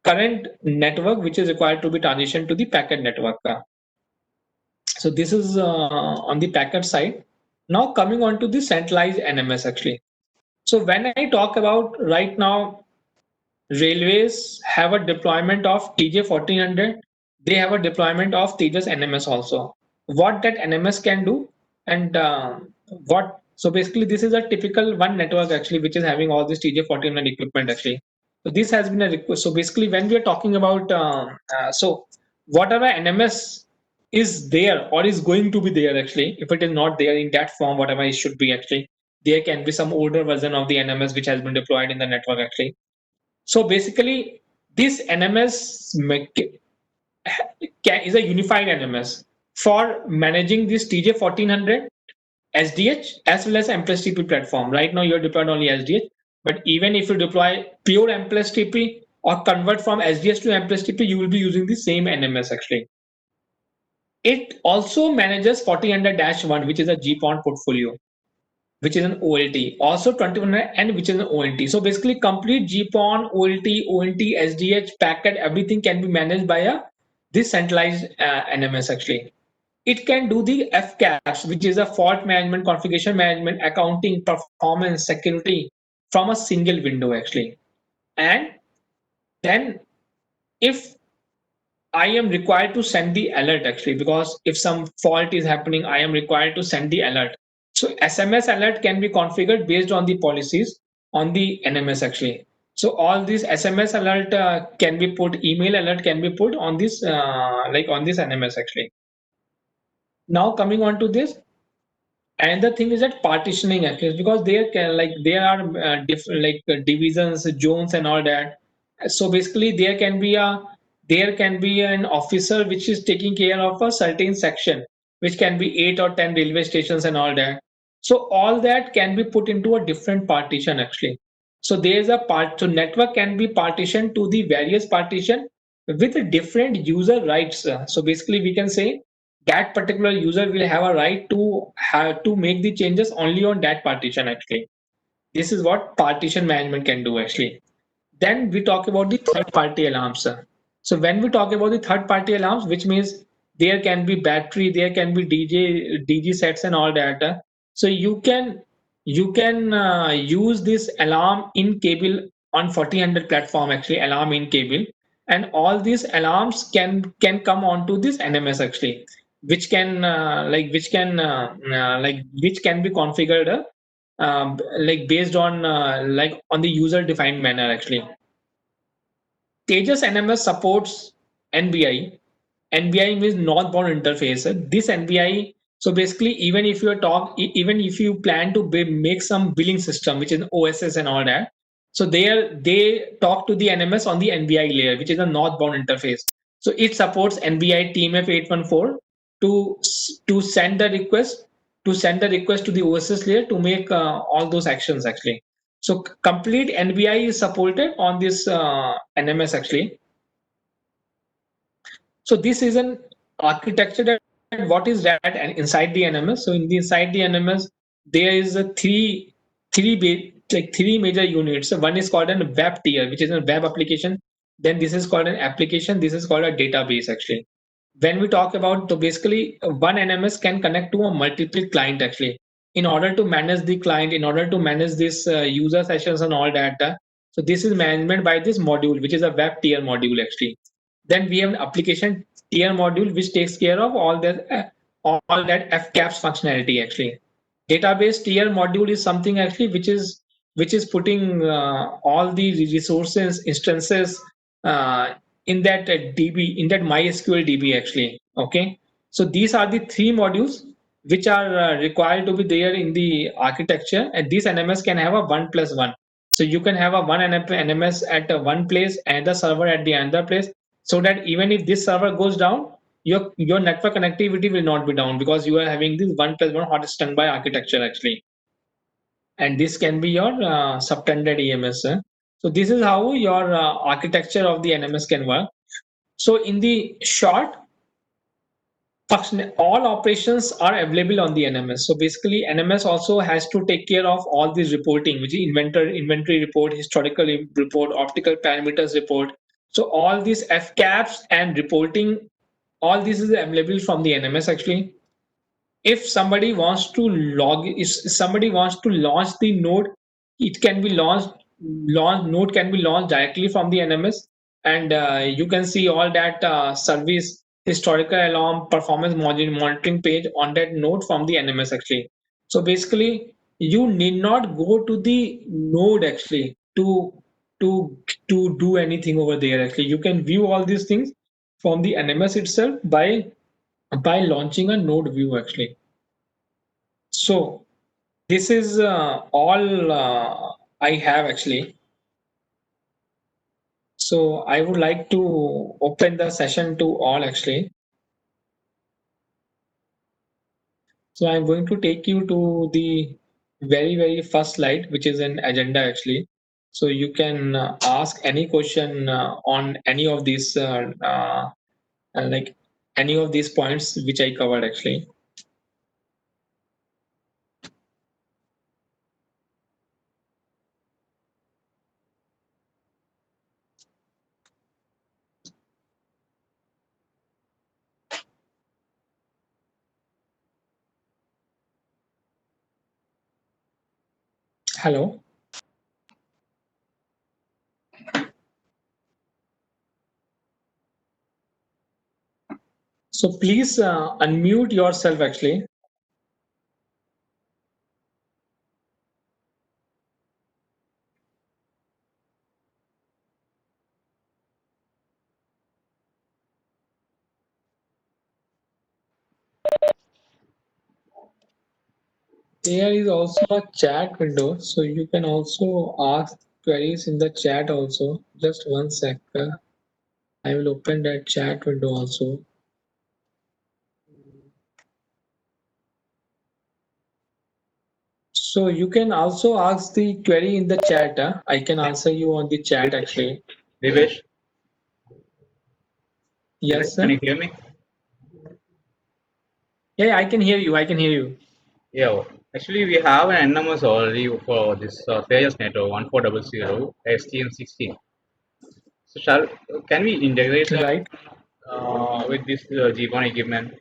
current network, which is required to be transitioned to the packet network. So this is on the packet side. Now coming on to the centralized NMS actually. So when I talk about right now Railways have a deployment of TJ 1400. They have a deployment of Tejas NMS also. What that NMS can do, and what so basically this is a typical one network actually which is having all this TJ 1400 equipment actually. So this has been a request. So basically when we are talking about so whatever NMS is there or is going to be there actually, if it is not there in that form, whatever it should be actually, there can be some older version of the NMS which has been deployed in the network actually. So basically, this NMS is a unified NMS for managing this TJ 1400 SDH as well as MPLS-TP platform. Right now, you're deployed only SDH, but even if you deploy pure MPLS-TP or convert from SDH to MPLS-TP, you will be using the same NMS actually. It also manages 1400-1, which is a GPON portfolio, which is an OLT. Also 2100N, which is an ONT. So basically, complete GPON, OLT, ONT, SDH packet, everything can be managed by a this centralized NMS actually. It can do the FCAPS, which is a fault management, configuration management, accounting, performance, security from a single window actually. And then if I am required to send the alert actually, because if some fault is happening, I am required to send the alert. So SMS alert can be configured based on the policies on the NMS actually. So all these SMS alert can be put, email alert can be put on this like on this NMS actually. Now coming on to this, another thing is that partitioning actually, because there can like there are different like divisions, zones, and all that. So basically, there can be an officer which is taking care of a certain section, which can be 8 or 10 railway stations and all that. So all that can be put into a different partition actually. So there is a part. So network can be partitioned to the various partition with different user rights. So basically, we can say that particular user will have a right to have to make the changes only on that partition actually. This is what partition management can do actually. Then we talk about the third party alarms. So when we talk about the third party alarms, which means there can be battery, there can be DG sets and all that. So you can use this alarm in cable on 4000 platform actually, alarm in cable, and all these alarms can come onto this NMS actually, which can which can be configured like based on like on the user defined manner actually. Tejas NMS supports NBI. NBI means northbound interface. This NBI, so basically, even if you plan to make some billing system, which is OSS and all that, so they talk to the NMS on the NBI layer, which is a northbound interface. So it supports NBI TMF 814 to to send the request to the OSS layer to make all those actions actually. So complete NBI is supported on this NMS actually. So this is an architecture that what is that and inside the NMS. So in the inside the NMS, there is a three major units. So one is called a web tier, which is a web application. Then this is called an application. This is called a database actually. When we talk about, so basically one NMS can connect to a multiple client actually. In order to manage the client, in order to manage this user sessions and all that. So this is management by this module, which is a web tier module actually. Then we have an application tier module which takes care of all that FCAPS functionality actually. Database tier module is something actually which is putting all the resources instances in that DB in that MySQL DB actually. Okay, so these are the three modules which are required to be there in the architecture, and this NMS can have a 1+1. So you can have a one NMS at one place and the server at the other place, so that even if this server goes down, your network connectivity will not be down because you are having this 1+1 hot standby architecture actually. And this can be your subtended EMS. So this is how your architecture of the NMS can work. So in the short, all operations are available on the NMS. So basically, NMS also has to take care of all this reporting, which is inventory report, historical report, optical parameters report. So all these FCAPS and reporting, all this is available from the NMS actually. If somebody wants to launch the node, it can be launched node can be launched directly from the NMS, and you can see all that service historical alarm performance monitoring page on that node from the NMS actually. So basically, you need not go to the node actually to do anything over there actually. You can view all these things from the NMS itself by launching a node view actually. So this is all I have actually. So I would like to open the session to all actually. So I'm going to take you to the very first slide, which is an agenda actually. So you can ask any question on any of these like any of these points which I covered actually. Hello. So please unmute yourself actually. There is also a chat window, so you can also ask queries in the chat also. Just one sec. I will open that chat window also. So you can also ask the query in the chat. I can answer you on the chat actually. Divesh, Yes, can sir. you hear me? Yeah, I can hear you. I can hear you. Yeah, actually we have an NMS already for this Tejas network 1400 STM16. So can we integrate that Right. with this GPON equipment?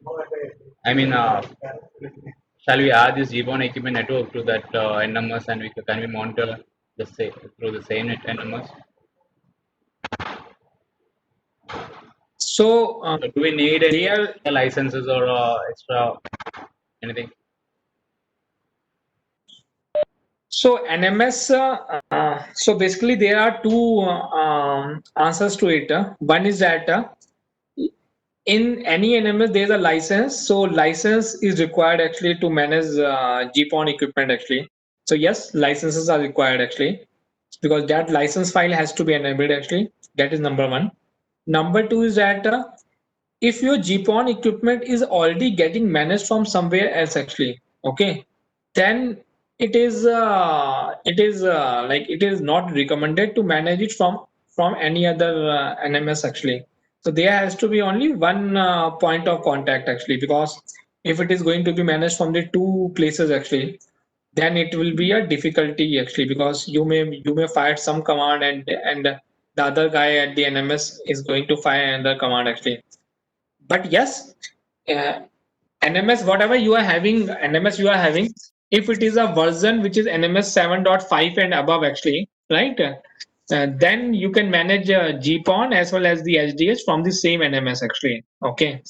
I mean, shall we add this GPON equipment network to that NMS and can we monitor through the same NMS? So So do we need any there. extra licenses or extra anything? So NMS. So basically, there are two answers to it. One is that in any NMS there is a license, so license is required actually to manage GPON equipment actually. So yes, licenses are required actually because that license file has to be enabled actually. That is number one. Number two is that if your GPON equipment is already getting managed from somewhere else actually, okay, then it is like it is not recommended to manage it from any other NMS actually. So there has to be only one point of contact actually, because if it is going to be managed from the two places actually, then it will be a difficulty actually, because you may fire some command and the other guy at the NMS is going to fire another command actually. But yes, uh, NMS, whatever you are having, NMS you are having, if it is a version which is NMS 7.5 and above, actually, right? Then you can manage GPON as well as the HDH from the same NMS, actually. Okay,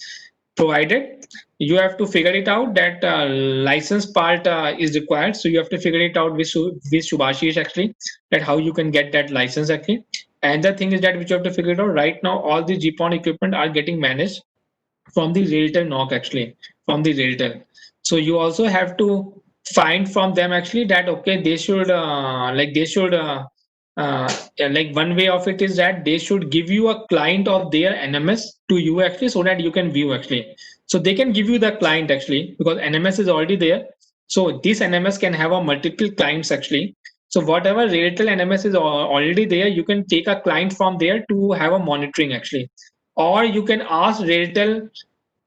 provided you have to figure it out that license part is required. So you have to figure it out with Subhashish actually, that how you can get that license actually. And the thing is that which you have to figure it out right now, all the GPON equipment are getting managed from the Railtel knock actually, from the Railtel. So you also have to find from them actually that okay, they should like one way of it is that they should give you a client of their NMS to you actually, so that you can view actually. So they can give you the client actually because NMS is already there. So this NMS can have a multiple clients actually. So whatever Railtel NMS is already there, you can take a client from there to have a monitoring actually, or you can ask Railtel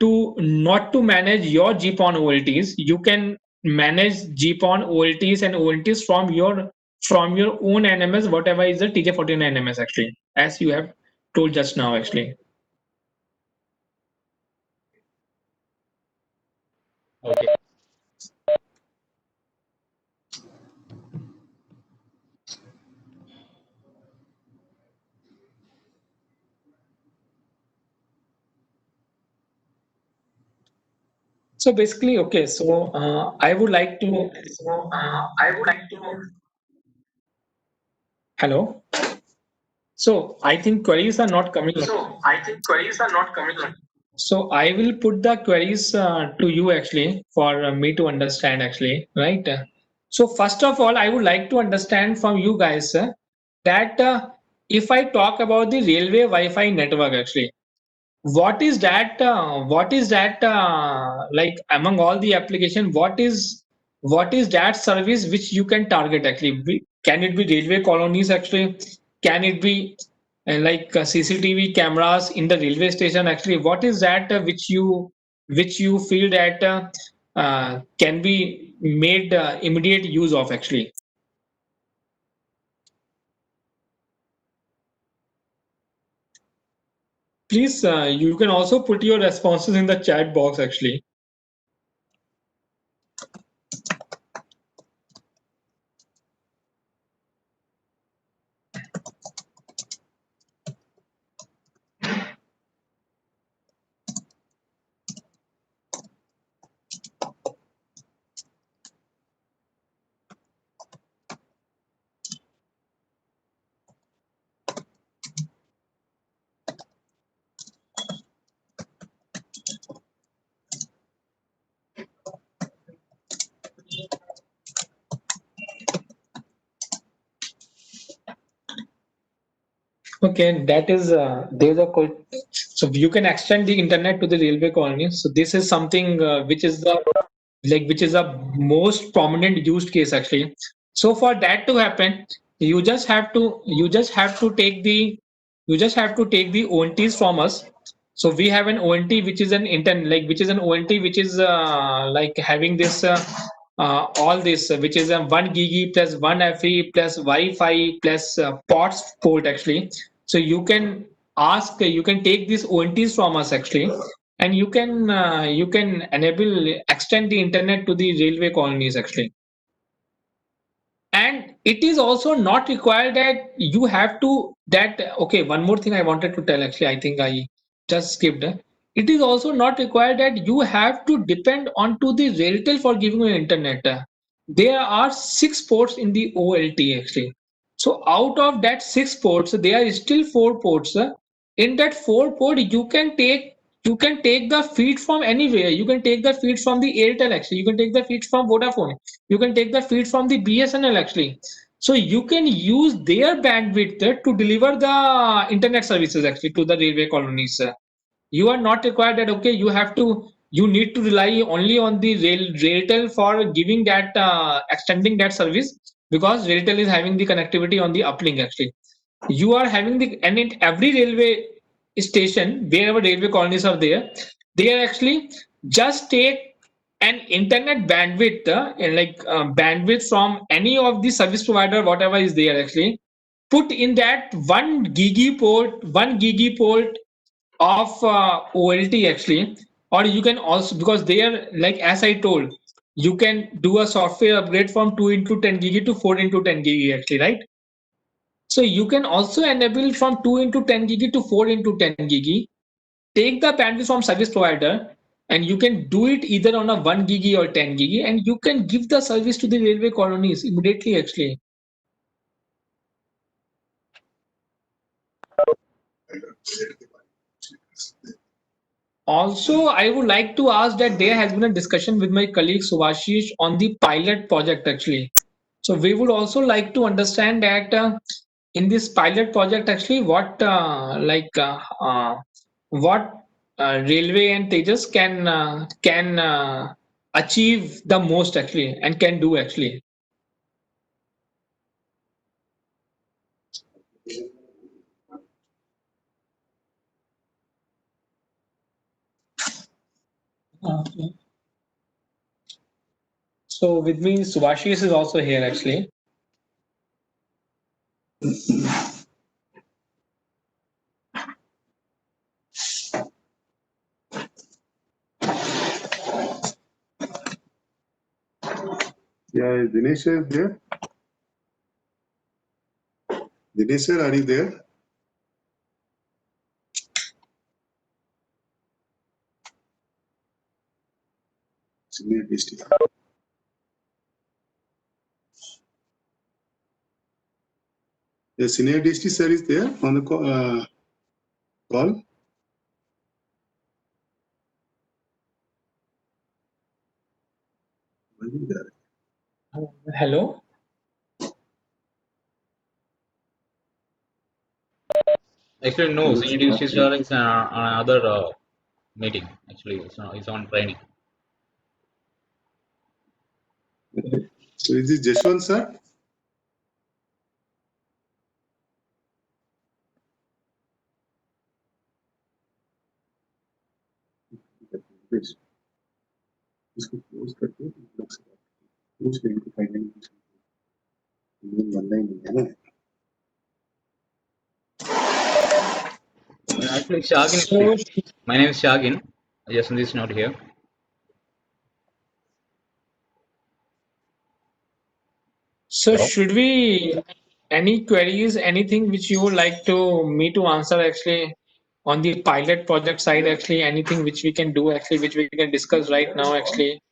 to not to manage your GPON OLTs. You can manage GPON OLTs and OLTs from your own NMS, whatever is the TJ49 NMS actually, as you have told just now actually. Okay. So basically, okay. So I would like to. Hello. So I think queries are not coming. So I will put the queries to you actually for me to understand actually, right? So first of all, I would like to understand from you guys that if I talk about the railway Wi-Fi network actually, what is that like among all the application, what is that service which you can target actually? Can it be railway colonies actually? Can it be like CCTV cameras in the railway station actually? What is that which you feel that can be made immediate use of actually? Please, you can also put your responses in the chat box actually. Okay, that is there's a so you can extend the internet to the railway colony. So this is something which is the which is a most prominent used case actually. So for that to happen, you just have to take the you just have to take the ONTs from us. So we have an ONT which is an intern which is an ONT which is like having this all this which is a 1 gigi plus 1 FE plus Wi-Fi plus POTS port actually. So you can take these ONTs from us actually, and you can enable extend the internet to the railway colonies actually. And it is also not required that you have to that okay, one more thing I wanted to tell actually, I think I just skipped. It is also not required that you have to depend onto the Railtel for giving you internet. There are 6 ports in the OLT actually. So out of that 6 ports, there are still 4 ports. In that 4 port, you can take the feed from anywhere. You can take the feed from the Airtel actually. You can take the feed from Vodafone. You can take the feed from the BSNL actually. So you can use their bandwidth to deliver the internet services actually to the railway colonies. You are not required that okay, you need to rely only on the Railtel for giving that extending that service, because Railtel is having the connectivity on the uplink actually. You are having the and in every railway station wherever railway colonies are there, they are actually just take an internet bandwidth bandwidth from any of the service provider whatever is there actually, put in that 1 gigi port of OLT actually. Or you can also, because they are like as I told, you can do a software upgrade from 2 into 10 gigi to 4 into 10 gigi actually, right? So you can also enable from 2 into 10 gigi to 4 into 10 gigi, take the bandwidth from service provider, and you can do it either on a 1 gigi or 10 gigi, and you can give the service to the railway colonies immediately actually. Also, I would like to ask that there has been a discussion with my colleague Subhashish on the pilot project actually. So we would also like to understand that in this pilot project actually what railway and Tejas can achieve the most actually and can do actually. So with me, Subhashish is also here actually. Yeah, Dinesh is there. Dinesh sir, are you there? Senior DST. The senior DST sir is there on the call. Hello. Actually, no. Senior DST sir is another meeting. Actually, it's on training. So is this Jashwant sir? इसको close करके close करके final बनना ही नहीं है ना. Actually, Shagin. So, My name is Shagin. Jason is not here. so Hello? should we any queries, anything which you would like to me to answer actually on the pilot project side, actually anything which we can do actually, which we can discuss right now actually.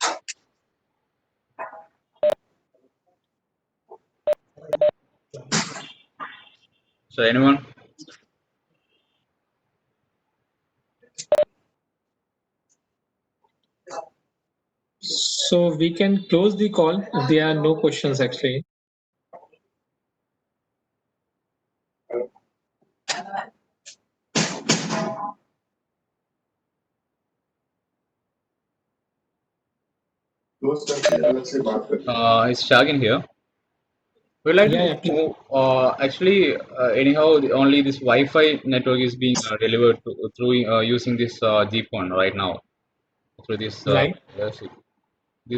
So anyone? So we can close the call if there are no questions actually. Close करके अलग से बात करते It's Shagin here. We'd like Yeah, to yeah, please. know, actually, anyhow, only this Wi-Fi network is being delivered through using this GPON right now. Through this, Right. yes,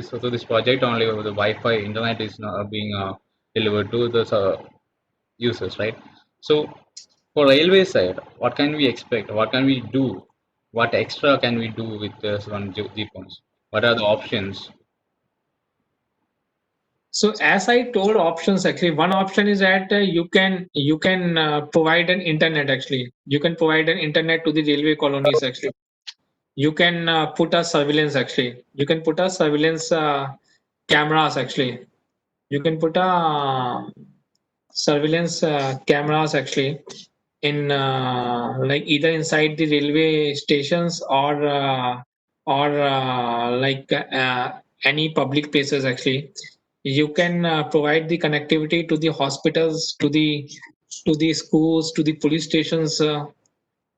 through this project only, the Wi-Fi internet is being delivered to the users, right? So, for railway side, what can we expect? What can we do? What extra can we do with this one GPONs? What are the options? So as I told options actually, one option is that you can provide an internet actually. You can provide an internet to the railway colonies actually. You can put a surveillance actually. You can put a surveillance cameras actually. You can put a surveillance cameras actually in like either inside the railway stations or like any public places actually. You can provide the connectivity to the hospitals, to the schools, to the police stations, to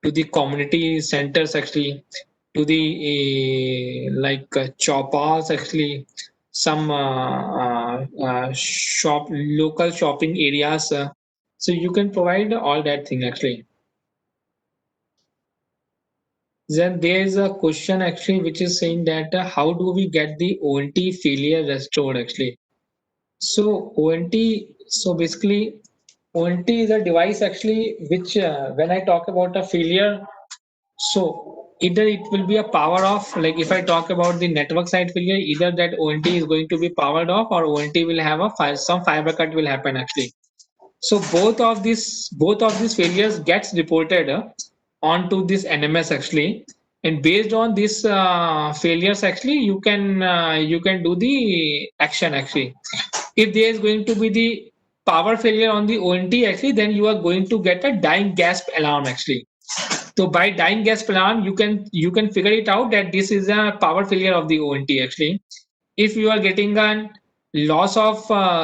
the community centers actually, to the like choppas actually, some shop local shopping areas. So you can provide all that thing actually. Then there is a question actually which is saying that how do we get the ONT failure restored actually? So ONT, so basically ONT is a device actually which when I talk about a failure, so either it will be a power off, like if I talk about the network side failure, either that ONT is going to be powered off or ONT will have a some fiber cut will happen actually. So both of these failures gets reported onto this NMS actually, and based on these failures actually you can do the action actually. If there is going to be the power failure on the ONT actually, then you are going to get a dying gasp alarm actually. So by dying gasp alarm, you can figure it out that this is a power failure of the ONT actually. If you are getting a loss of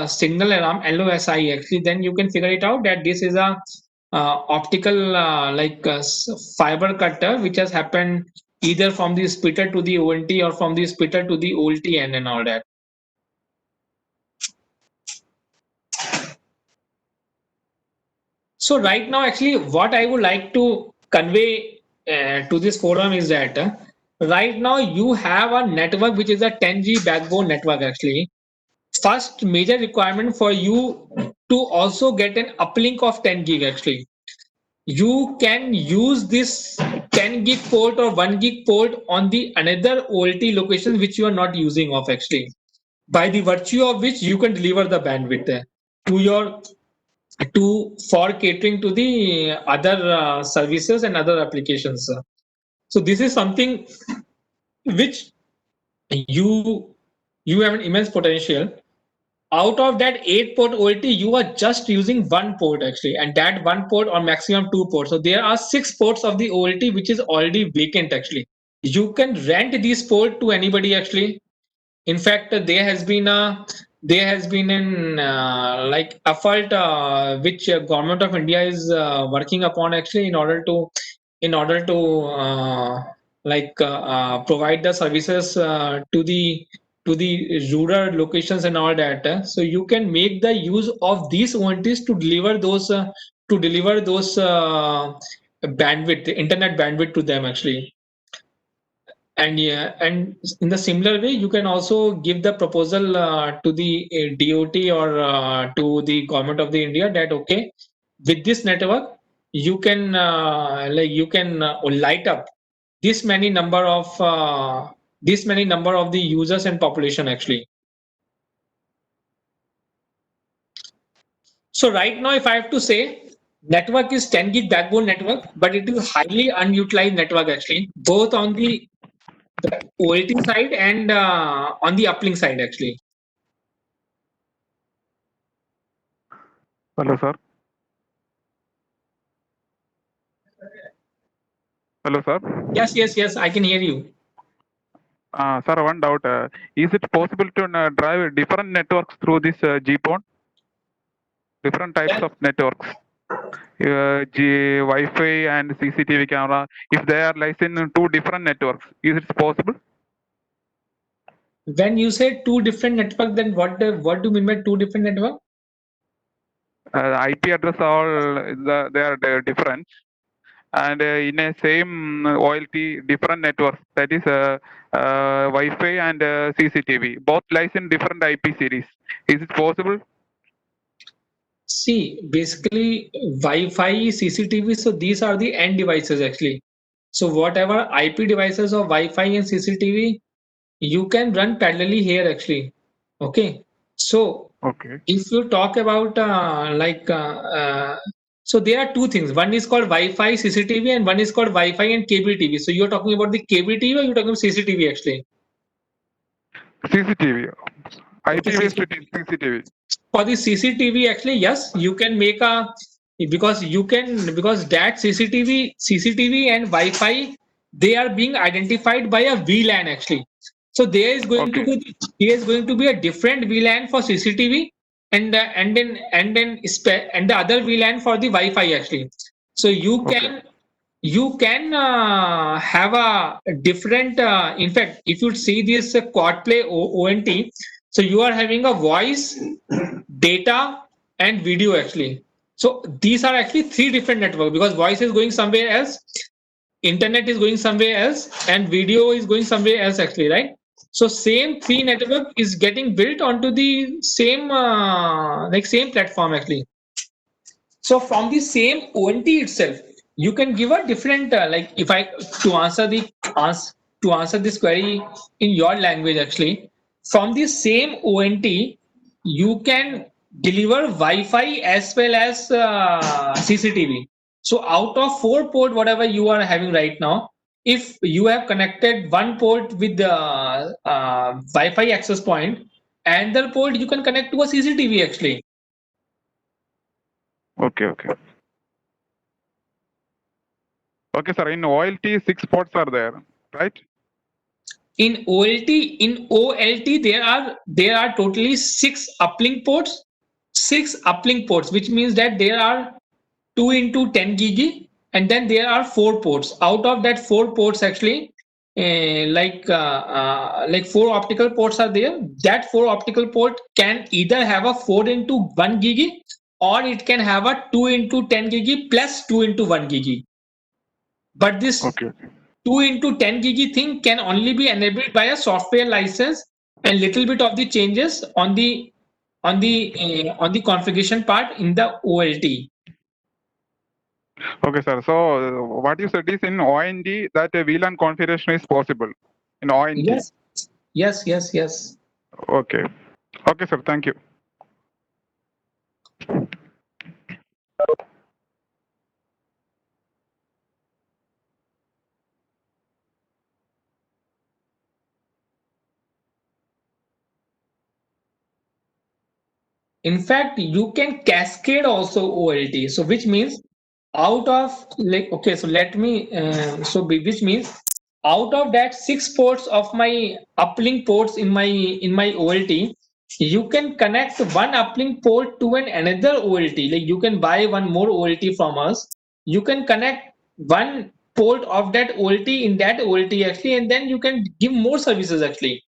signal alarm LOSI actually, then you can figure it out that this is a optical fiber cutter which has happened either from the splitter to the ONT or from the splitter to the OLTN and all that. So right now, actually, what I would like to convey to this forum is that right now you have a network which is a 10G backbone network. Actually, first major requirement for you to also get an uplink of 10 gig. Actually, you can use this 10 gig port or 1 gig port on the another OLT location which you are not using of actually, by the virtue of which you can deliver the bandwidth to your to for catering to the other services and other applications. So this is something which you you have an immense potential. Out of that 8 port OLT, you are just using one port actually, and that one port or maximum 2 ports. So there are 6 ports of the OLT which is already vacant actually. You can rent this port to anybody actually. In fact, there has been an like effort which government of India is working upon actually in order to provide the services to the rural locations and all that. So you can make the use of these ONTs to deliver those bandwidth, internet bandwidth to them actually. And yeah, and in the similar way, you can also give the proposal to the DOT or to the government of the India that okay, with this network, you can light up this many number of the users and population actually. So right now, if I have to say, network is 10 gig backbone network, but it is highly unutilized network actually, both on the OLT side and on the uplink side actually. Hello, sir. Hello, sir. Yes, I can hear you. Sir, one doubt. Is it possible to drive different networks through this GPON? Different types Yeah. of networks, Wi-Fi and CCTV camera. If they are licensed in two different networks, is it possible? When you say two different network, then what do you mean by two different network? IP address they are different, and in a same OLT different networks. That is Wi-Fi and CCTV. Both licensed different IP series. Is it possible? See, basically Wi-Fi, CCTV, so these are the end devices actually. So whatever IP devices of Wi-Fi and CCTV, you can run parallelly here actually. Okay. So Okay. if you talk about so there are two things. One is called Wi-Fi CCTV and one is called Wi-Fi and cable TV. So you're talking about the cable TV or you're talking about CCTV actually? CCTV. IP Okay, based CCTV. CCTV. For the CCTV, actually, yes, you can make a because that CCTV and Wi-Fi, they are being identified by a VLAN actually. So Okay. there is going to be a different VLAN for CCTV and the other VLAN for the Wi-Fi actually. So Okay. you can have a different in fact if you see this quad play ONT, so you are having a voice, data and video actually. So these are actually three different networks because voice is going somewhere else, internet is going somewhere else, and video is going somewhere else actually, right? So same three network is getting built onto the same same platform actually. So from the same ONT itself, you can give a different if I to answer the ans- to answer this query in your language actually, from the same ONT, you can deliver Wi-Fi as well as CCTV. So out of 4 port, whatever you are having right now, if you have connected one port with the Wi-Fi access point, and the port you can connect to a CCTV actually. Okay. Okay. Okay, sir. In OLT, 6 ports are there, right? In OLT there are totally 6 uplink ports, which means that there are 2 into 10 gigi, and then there are 4 ports. Out of that 4 ports actually, like 4 optical ports are there. That 4 optical port can either have a 4 into 1 gigi, or it can have a 2 into 10 gigi plus 2 into 1 gigi. But this Okay. 2 into 10 gigi thing can only be enabled by a software license and little bit of the changes on the configuration part in the OLT. Okay, sir. So what you said is in ONT that a VLAN configuration is possible in ONT. Yes. Okay. Okay, sir. Thank you. In fact, you can cascade also OLT. So which means out of like okay, so let me which means out of that 6 ports of my uplink ports in my OLT, you can connect one uplink port to another OLT. Like you can buy one more OLT from us. You can connect one port of that OLT in that OLT actually, and then you can give more services actually.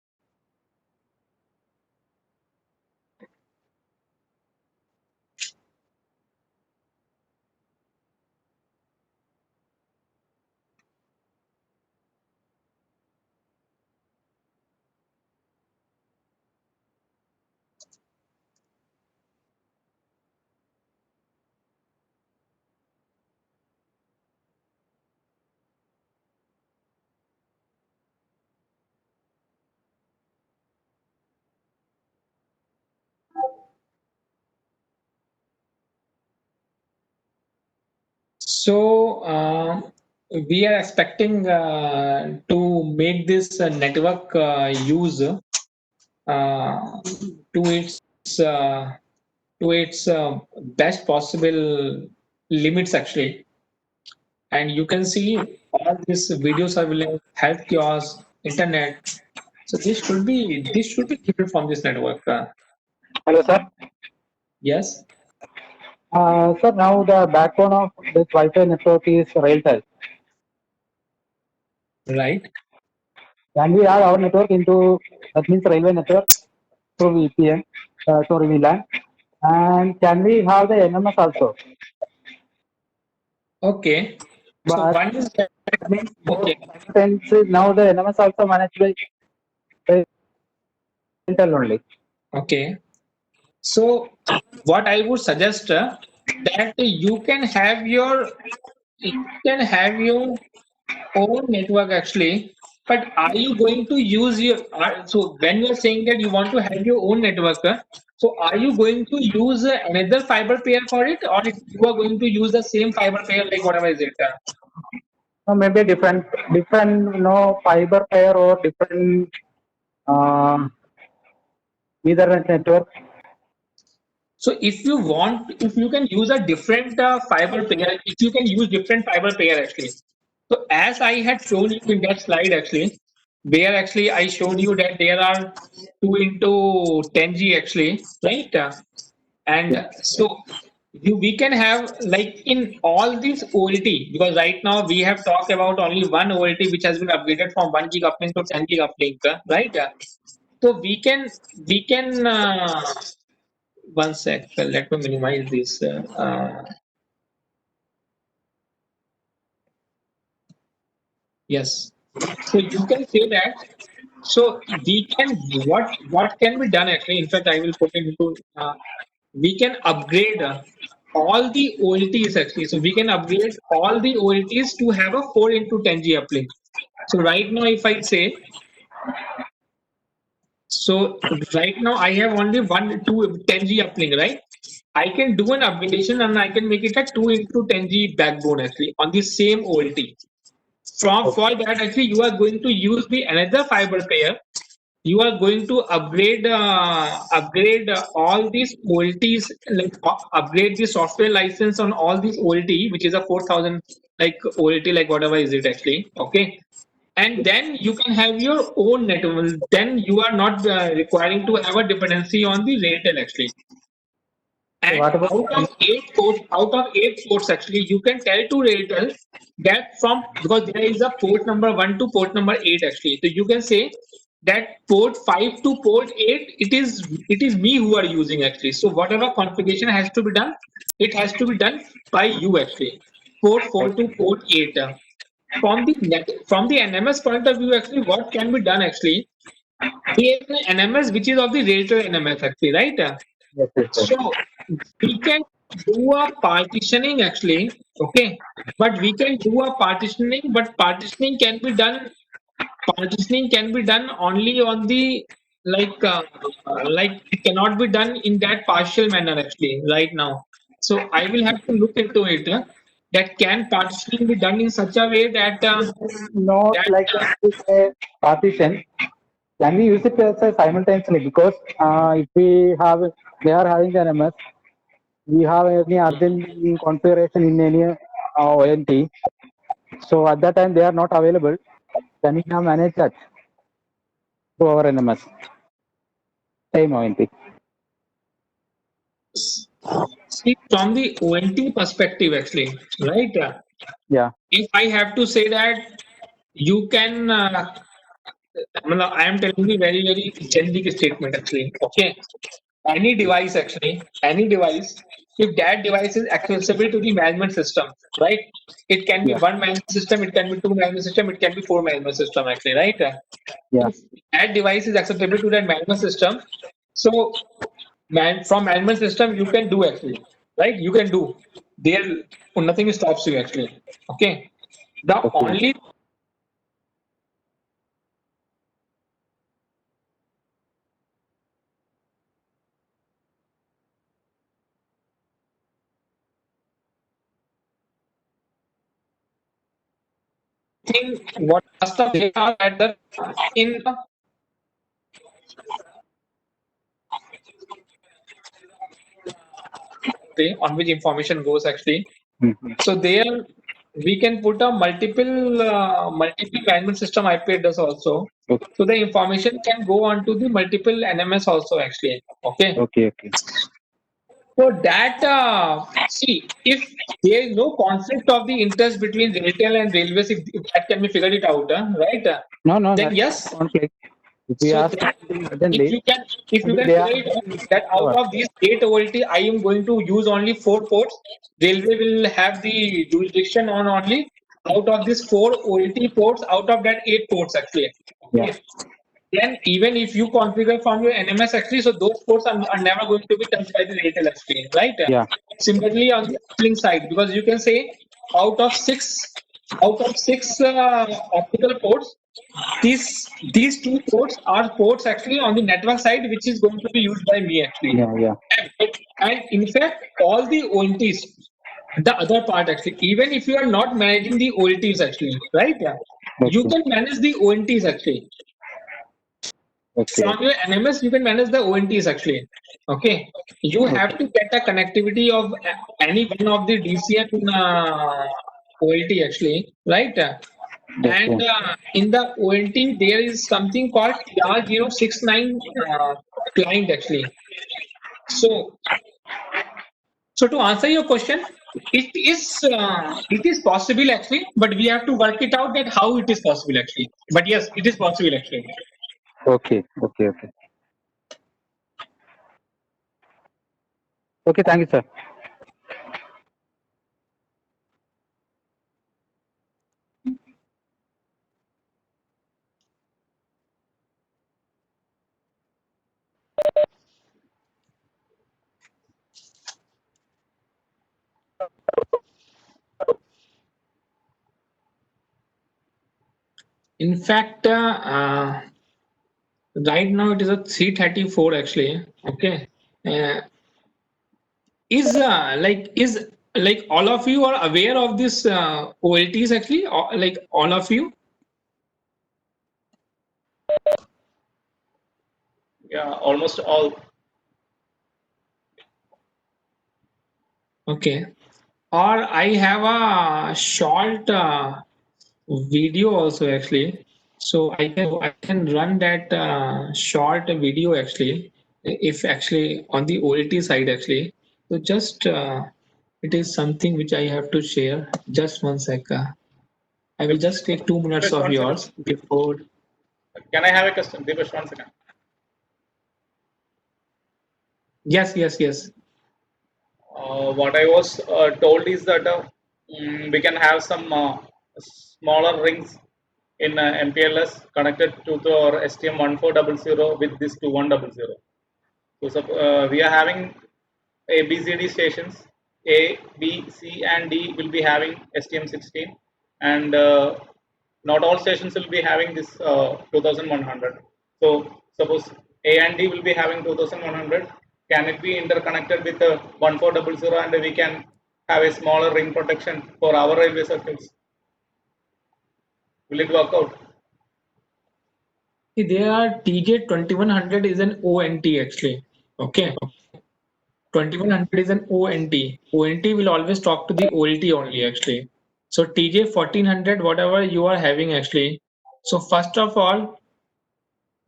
So we are expecting to make this network use to its uh, best possible limits actually. And you can see all these video surveillance, health kiosks, internet. So this should be different from this network. Hello, sir. Yes, Sir, now the backbone of this Wi-Fi network is RailTel. right. Can we add our network into that means railway network through VPN, sorry VLAN, and can we have the NMS also? Okay. So But one is that means okay. now the NMS also managed by RailTel only. Okay. So what I would suggest that you can have your own network actually, but are you going to use your so when you are saying that you want to have your own network, so are you going to use another fiber pair for it, or you are going to use the same fiber pair like whatever is it? So maybe different fiber pair or different Ethernet network. So if you can use a different fiber pair, if you can use different fiber pair actually. So as I had shown you in that slide actually, where actually I showed you that there are 2 into 10G actually, right? And so we can have like in all these OLT, because right now we have talked about only one OLT which has been upgraded from 1 gig uplink to 10 gig uplink, right? So we can one sec. Let me minimize this. Yes. So you can say that. So we can what can be done actually. In fact, I will put it into. We can upgrade all the OLTs actually. So we can upgrade all the OLTs to have a 4 into 10G uplink. So right now, if I say, so right now I have only 10G uplink, right? I can do an upgradation and I can make it a 2 into 10G backbone actually on the same OLT. For that actually you are going to use the another fiber pair. You are going to upgrade all these OLTs, like upgrade the software license on all these OLT, which is a 4,000 like OLT, like whatever is it actually. Okay. And then you can have your own network. Then you are not requiring to have a dependency on the RailTel actually. And What about out of 8 ports, actually, you can tell to RailTel that from because there is a port number 1 to port number 8 actually. So you can say that port 5 to port 8, it is me who are using actually. So whatever configuration has to be done, it has to be done by you actually. Port 4 to port 8. From the NMS point of view, actually, what can be done actually? We have an NMS which is of the RailTel NMS actually, right? yes. So we can do a partitioning actually, okay, but we can do a partitioning, but partitioning can be done only on the like it cannot be done in that partial manner actually right now. So I will have to look into it. That can partitioning be done in such a way that Not like a partition. Can we use it as a simultaneously? Because if we have, they are having the NMS, we have any urgent configuration in any ONT. So at that time they are not available. Can we now manage that through our NMS? Same ONT. See, from the ONT perspective, actually, right? Yeah. If I have to say that you can, I am telling you very generic statement actually. Okay, any device actually, any device, if that device is accessible to the management system, right? It can be Yeah. one management system, it can be two management system, it can be four management system actually, right? Yeah. If that device is acceptable to that management system, so from management system you can do actually, right? You can do there, nothing stops you actually. Okay, the Okay. only thing what custom they are at the in on which information goes actually. Mhm. So there we can put a multiple management system IP address also. Okay. So the information can go on to the multiple NMS also actually. Okay. Okay. Okay. So that see, if there is no conflict of the interest between Railtel and Railways, if that can be figured it out, right? No, no, Then that's yes. conflict. If we So ask then, if urgently, you maybe can they figure are it out that out of these 8 OLT, I am going to use only 4 ports. Railway will have the jurisdiction on only out of these 4 OLT ports, out of that 8 ports actually. Yeah. Okay. Then even if you configure from your NMS actually, so those ports are never going to be touched by the Railtel actually, right? Yeah. Similarly on the uplink side, because you can say out of six optical ports, these 2 ports are ports actually on the network side, which is going to be used by me actually. Yeah. Yeah. And in fact, all the OLTs, the other part actually, even if you are not managing the OLTs actually, right? You Okay. can manage the ONTs actually. Okay. From your NMS, you can manage the ONTs actually. Okay. You have to get a connectivity of any one of the DCN OLT actually, right? Okay. And in the OLT, there is something called TR069 client actually. So, to answer your question, it is possible actually, but we have to work it out that how it is possible actually. But yes, it is possible actually. Okay. Okay. Okay. Okay. Thank you, sir. In fact, right now it is a 334 actually. Okay. Uh, is like all of you are aware of this OLTs actually? Or, like all of you? Yeah, almost all. Okay. Or I have a short video also actually. So I can run that short video actually, if actually on the OLT side actually. So just it is something which I have to share. Just one sec. I will just take 2 minutes Dipesh, of 1 second. yours before. Can I have a question? Dipesh, 1 second. Yes, yes, yes. What I was told is that we can have some smaller rings in MPLS connected to our STM1400 with this 2100. So we are having ABCD stations. A, B, C, and D will be having STM16, and not all stations will be having this 2100. So suppose A and D will be having 2100. Can it be interconnected with the 1400, and we can have a smaller ring protection for our railway circuits? Will it work out? There are TJ2100 is an ONT actually. Okay. 2100 is an ONT. ONT will always talk to the OLT only actually. So TJ1400, whatever you are having actually. So first of all,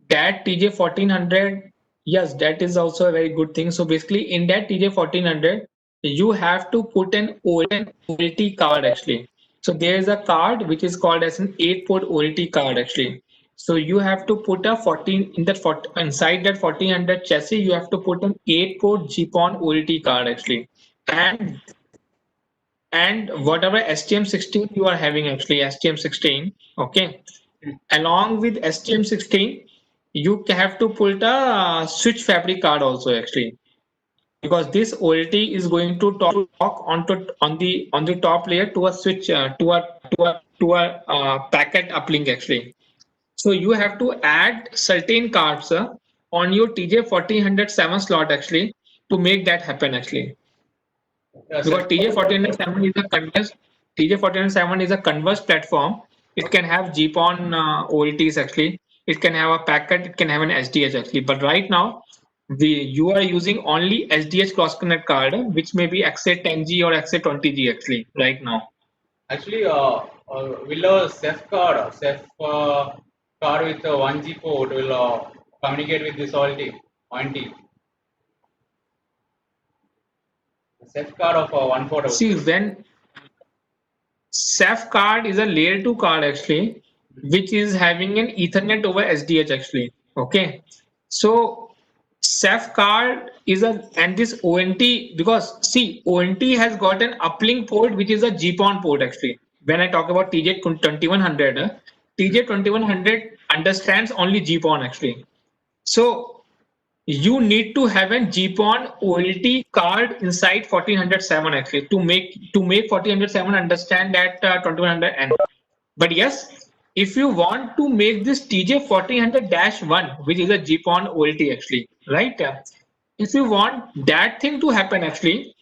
that TJ1400, yes, that is also a very good thing. So basically in that TJ1400, you have to put an OLT card actually. So there is a card which is called as an 8-port OLT card actually. So you have to put a 14 in that 40, inside that 1400 chassis, you have to put an 8-port GPON OLT card actually. And whatever STM16 you are having actually, STM16, okay, along with STM16, you have to put a switch fabric card also actually, because this OLT is going to talk on the top layer to a switch to a packet uplink actually. So you have to add certain cards on your TJ1407 slot actually to make that happen actually. Because TJ1407 is a converged TJ1407 is a converged platform. It can have GPON OLTs actually. It can have a packet. It can have an SDH actually. But right now, you are using only SDH cross connect card, which may be XA10G or XA20G actually right now. Actually, will a card with a 1G port will communicate with this ONT? Ceph card of 1 port. See, when Ceph card is a layer 2 card actually, which is having an Ethernet over SDH actually. Okay. So Ceph card is and this ONT, because see, ONT has got an uplink port which is a GPON port actually. When I talk about TJ2100, TJ2100 understands only GPON actually. So you need to have an GPON OLT card inside 1407 actually to make 1407 understand that 2100N. But yes, if you want to make this TJ 1400-1, which is a GPON OLT actually, right? If you want that thing to happen actually,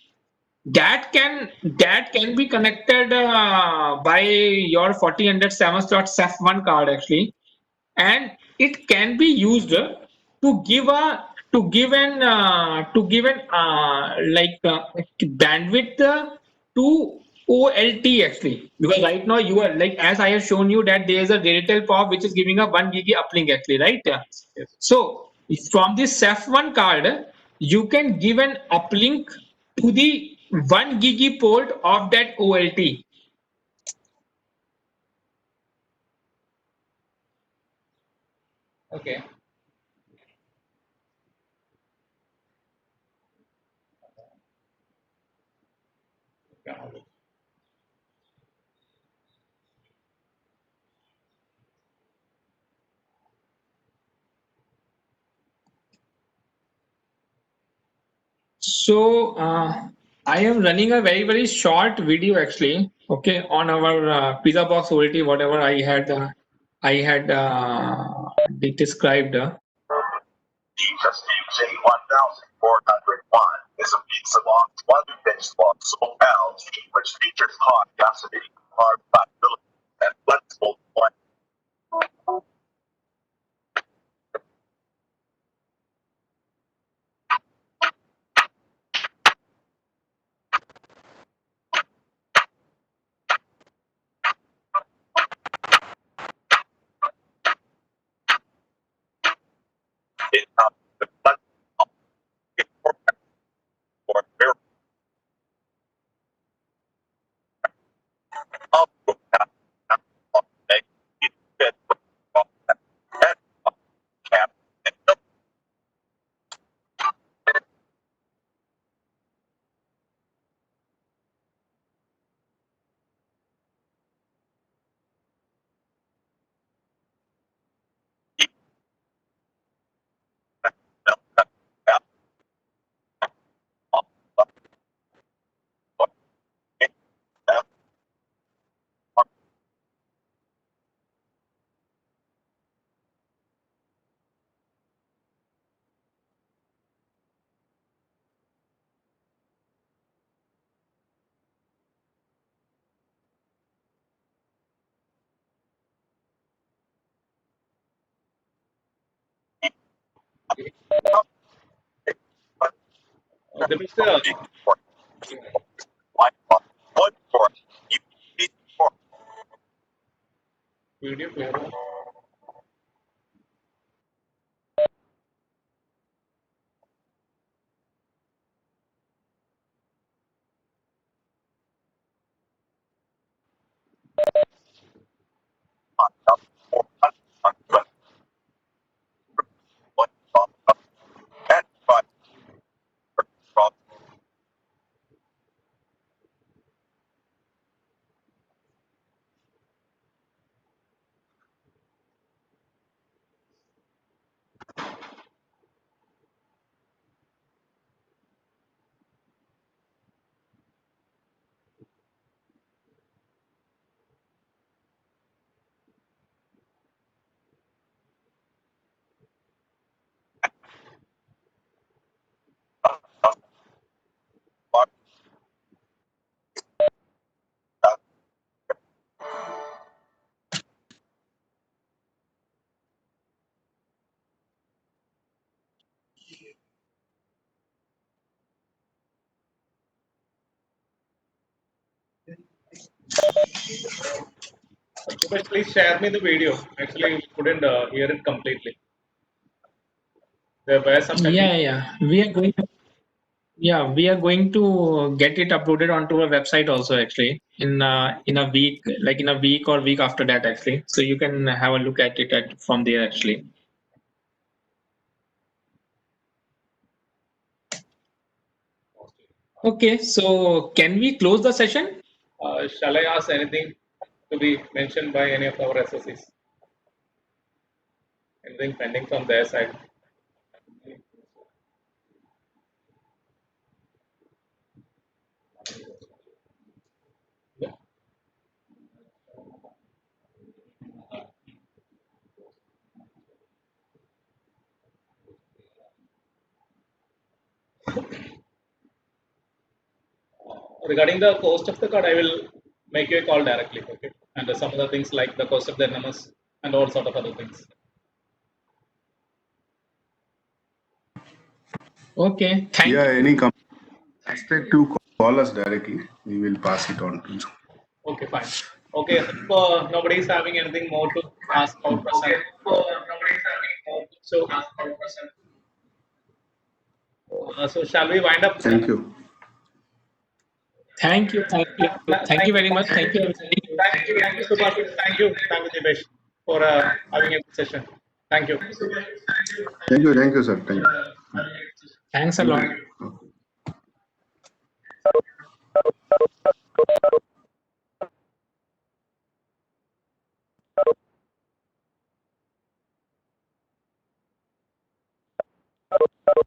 that can be connected by your 1407/Ceph1 card actually, and it can be used to give an bandwidth to OLT actually, because right now you are like, as I have shown you, that there is a Railtel POP which is giving a 1 gig uplink actually, right? Yes. So from this Ceph1 card, you can give an uplink to the 1 gig port of that OLT. Okay. So I am running a very short video actually. Okay, on our pizza box OLT, whatever I had described. J1401 is a pizza box, one bench box or pounds, which features high capacity, hard flexibility, and flexible point. It comes with flexible for very There is a One for you. video player. Please share me the video. Actually, we couldn't hear it completely. There were some technical. Yeah, we are going to get it uploaded onto our website also actually in a week, like in a week or week after that actually. So you can have a look at it from there actually. Okay, so can we close the session? Shall I ask anything to be mentioned by any of our SSCs? Anything pending from their side? Yeah. Regarding the cost of the card, I will make you a call directly. Okay, and some other things like the cost of the NMS and all sort of other things. Okay, thank Yeah, you. any expect to call us directly. We will pass it on to you. Okay, fine. Okay, if nobody is having anything more to ask about present. So, so shall we wind up? Thank you. Thank you. Thank you very much. Thank you, everybody. Thank you, Subhash. Thank you, Divesh, for having a good session. Thank you. Thank you, sir. Thank you. Thanks a Thank lot. you. Okay.